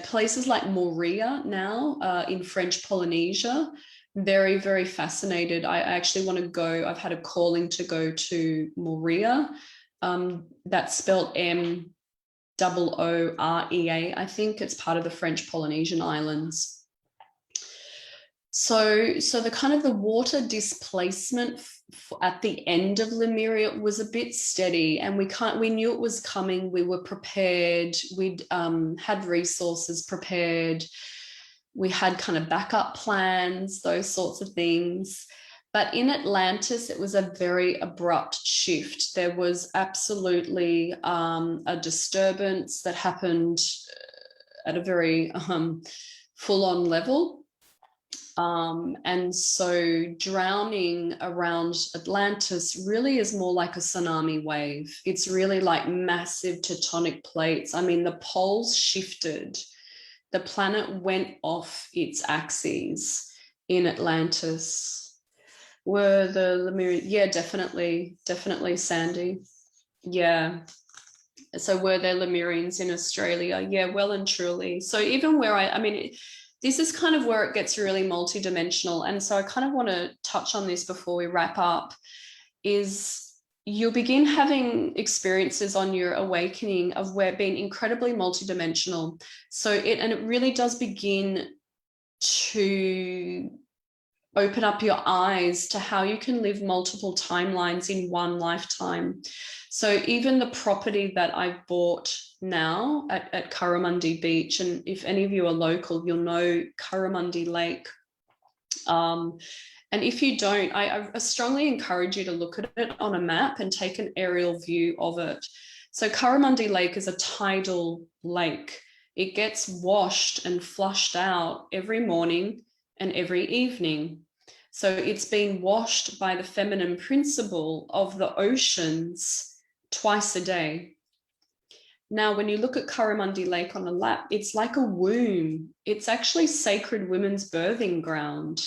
Places like Moria now in French Polynesia, very, very fascinated. I actually want to go. I've had a calling to go to Moria. That's spelled Moorea. I think it's part of the French Polynesian Islands. So the kind of the water displacement at the end of Lemuria was a bit steady, and we knew it was coming. We were prepared. We'd had resources prepared. We had kind of backup plans, those sorts of things. But in Atlantis, it was a very abrupt shift. There was absolutely a disturbance that happened at a very full-on level. And so drowning around Atlantis really is more like a tsunami wave. It's really like massive tectonic plates. I mean, the poles shifted. The planet went off its axes in Atlantis. Were the Lemuria? Yeah, definitely, Sandy. Yeah. So were there Lemurians in Australia? Yeah, well and truly. So even where this is kind of where it gets really multidimensional. And so I kind of want to touch on this before we wrap up, is you'll begin having experiences on your awakening of where being incredibly multidimensional. So it really does begin to open up your eyes to how you can live multiple timelines in one lifetime. So even the property that I've bought now at Curramundi Beach, and if any of you are local, you'll know Curramundi Lake. And if you don't, I strongly encourage you to look at it on a map and take an aerial view of it. So Curramundi Lake is a tidal lake. It gets washed and flushed out every morning and every evening. So it's been washed by the feminine principle of the oceans twice a day. Now, when you look at Curramundi Lake on a map, it's like a womb. It's actually sacred women's birthing ground.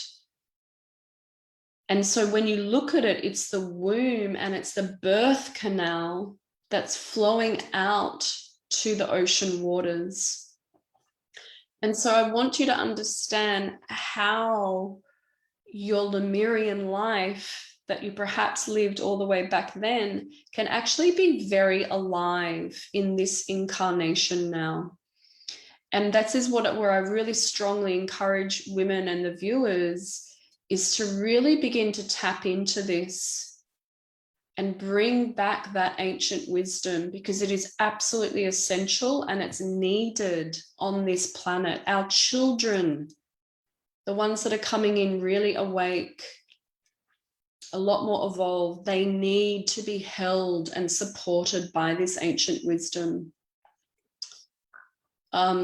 And so when you look at it, it's the womb and it's the birth canal that's flowing out to the ocean waters. And so I want you to understand how your Lemurian life that you perhaps lived all the way back then can actually be very alive in this incarnation now. And that is where I really strongly encourage women and the viewers is to really begin to tap into this and bring back that ancient wisdom, because it is absolutely essential and it's needed on this planet. Our children, the ones that are coming in really awake, a lot more evolved, they need to be held and supported by this ancient wisdom.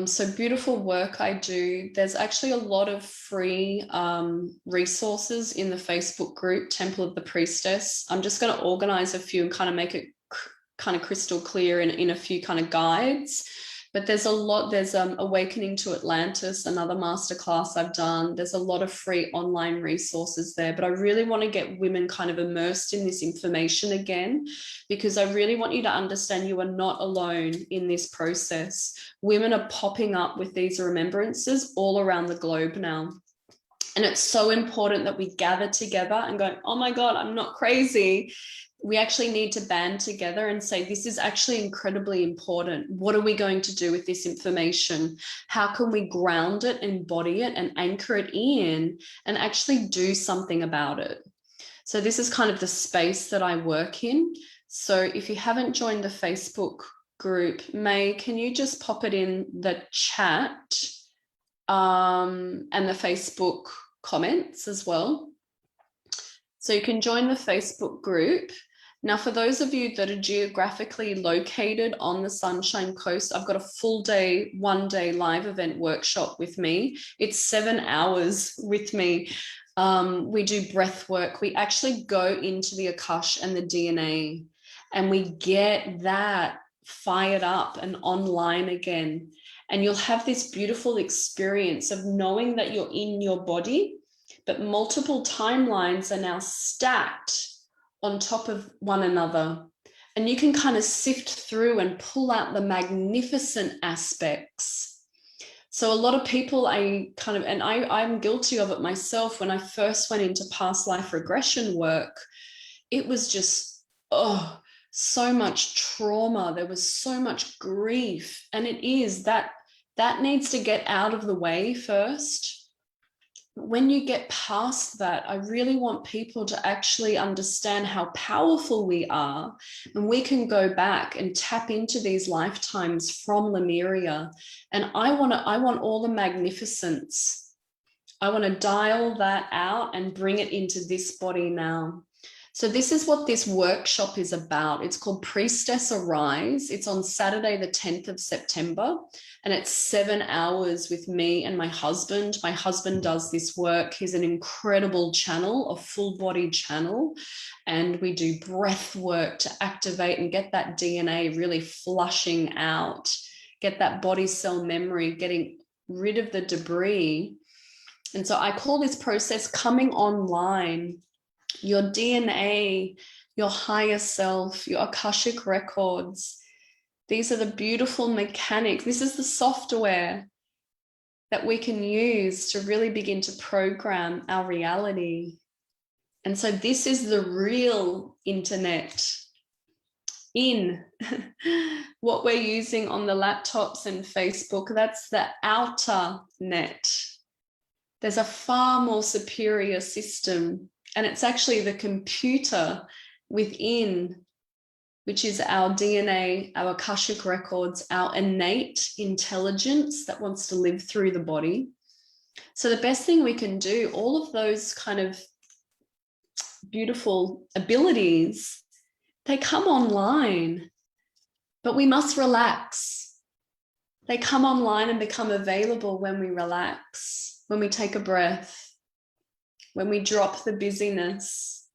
So beautiful work I do. There's actually a lot of free resources in the Facebook group, Temple of the Priestess. I'm just going to organize a few and kind of make it kind of crystal clear in a few kind of guides. But there's a lot, there's Awakening to Atlantis, another masterclass I've done. There's a lot of free online resources there, but I really want to get women kind of immersed in this information again, because I really want you to understand you are not alone in this process. Women are popping up with these remembrances all around the globe now. And it's so important that we gather together and go, oh my God, I'm not crazy. We actually need to band together and say, this is actually incredibly important. What are we going to do with this information? How can we ground it, embody it, and anchor it in and actually do something about it? So this is kind of the space that I work in. So if you haven't joined the Facebook group, May, can you just pop it in the chat and the Facebook comments as well? So you can join the Facebook group. Now, for those of you that are geographically located on the Sunshine Coast, I've got a full day, 1 day live event workshop with me. It's 7 hours with me. We do breath work. We actually go into the Akash and the DNA, and we get that fired up and online again. And you'll have this beautiful experience of knowing that you're in your body, but multiple timelines are now stacked on top of one another. And you can kind of sift through and pull out the magnificent aspects. So a lot of people, I'm guilty of it myself. When I first went into past life regression work, it was just, so much trauma. There was so much grief. And it is that needs to get out of the way first. When you get past that, I really want people to actually understand how powerful we are, and we can go back and tap into these lifetimes from Lemuria. And I want all the magnificence. I want to dial that out and bring it into this body now. So this is what this workshop is about. It's called Priestess Arise. It's on Saturday, the 10th of September. And it's 7 hours with me and my husband. My husband does this work. He's an incredible channel, a full body channel. And we do breath work to activate and get that DNA really flushing out, get that body cell memory, getting rid of the debris. And so I call this process coming online. Your DNA, your higher self, your Akashic records. These are the beautiful mechanics. This is the software that we can use to really begin to program our reality. And so this is the real internet. In what we're using on the laptops and Facebook, that's the outer net. There's a far more superior system, and it's actually the computer within, which is our DNA, our Akashic records, our innate intelligence that wants to live through the body. So the best thing we can do, all of those kind of beautiful abilities, they come online, but we must relax. They come online and become available when we relax, when we take a breath, when we drop the busyness.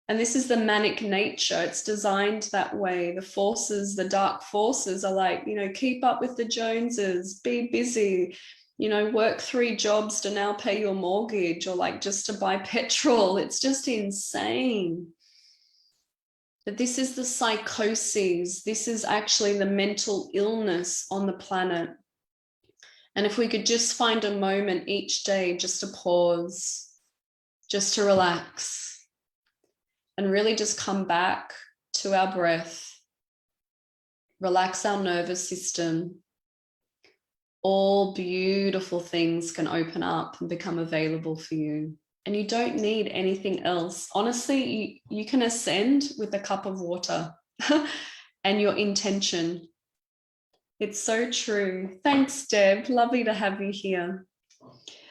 And this is the manic nature. It's designed that way. The forces, the dark forces are like, keep up with the Joneses, be busy, work 3 jobs to now pay your mortgage, or like just to buy petrol. It's just insane. But this is the psychoses. This is actually the mental illness on the planet. And if we could just find a moment each day just to pause, just to relax, and really just come back to our breath, relax our nervous system, all beautiful things can open up and become available for you. And you don't need anything else. Honestly, you can ascend with a cup of water and your intention. It's so true. Thanks, Deb. Lovely to have you here.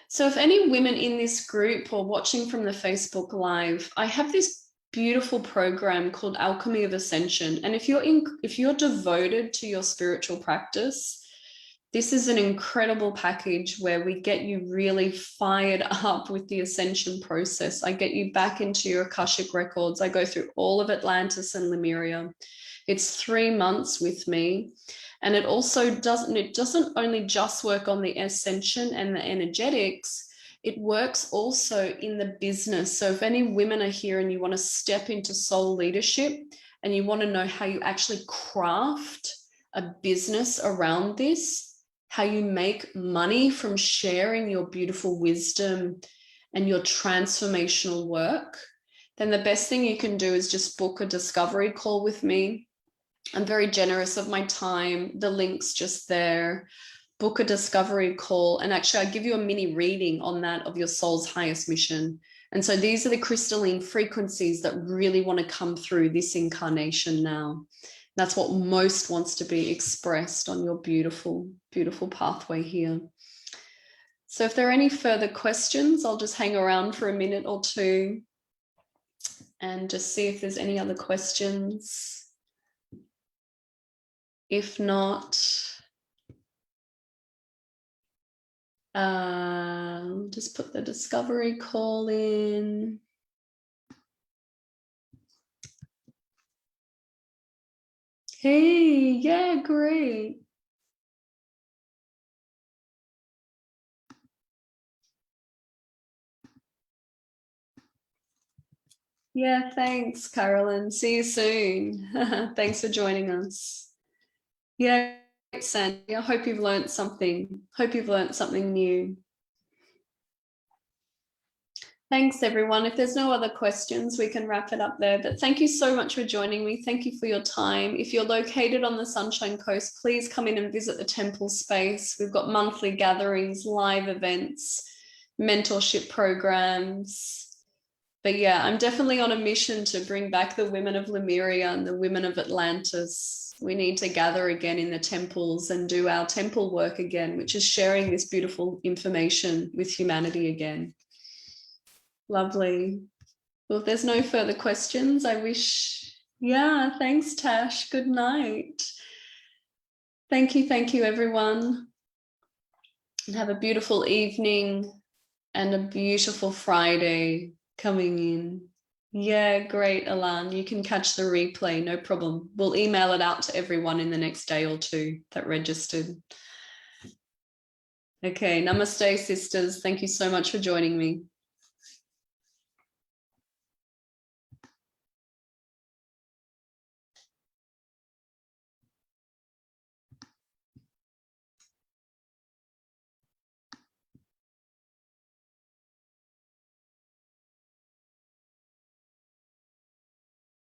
So if any women in this group or watching from the Facebook Live, I have this beautiful program called Alchemy of Ascension. And if you're devoted to your spiritual practice, this is an incredible package where we get you really fired up with the ascension process. I get you back into your Akashic records. I go through all of Atlantis and Lemuria. It's 3 months with me. And it doesn't only just work on the ascension and the energetics, it works also in the business. So if any women are here and you want to step into soul leadership and you want to know how you actually craft a business around this, how you make money from sharing your beautiful wisdom and your transformational work, then the best thing you can do is just book a discovery call with me. I'm very generous of my time. The link's just there. Book a discovery call. And actually, I give you a mini reading on that of your soul's highest mission. And so these are the crystalline frequencies that really want to come through this incarnation now. That's what most wants to be expressed on your beautiful, beautiful pathway here. So if there are any further questions, I'll just hang around for a minute or two and just see if there's any other questions. If not, just put the discovery call in. Hey, yeah, great. Yeah, thanks, Carolyn. See you soon. Thanks for joining us. Yeah, Sandy. I hope you've learned something. Hope you've learned something new. Thanks, everyone. If there's no other questions, we can wrap it up there. But thank you so much for joining me. Thank you for your time. If you're located on the Sunshine Coast, please come in and visit the temple space. We've got monthly gatherings, live events, mentorship programs. But yeah, I'm definitely on a mission to bring back the women of Lemuria and the women of Atlantis. We need to gather again in the temples and do our temple work again, which is sharing this beautiful information with humanity again. Lovely. Well, if there's no further questions, I wish, yeah, thanks, Tash. Good night. Thank you, everyone. And have a beautiful evening and a beautiful Friday coming in. Yeah, great, Alan. You can catch the replay, no problem. We'll email it out to everyone in the next day or two that registered. Okay, namaste, sisters. Thank you so much for joining me.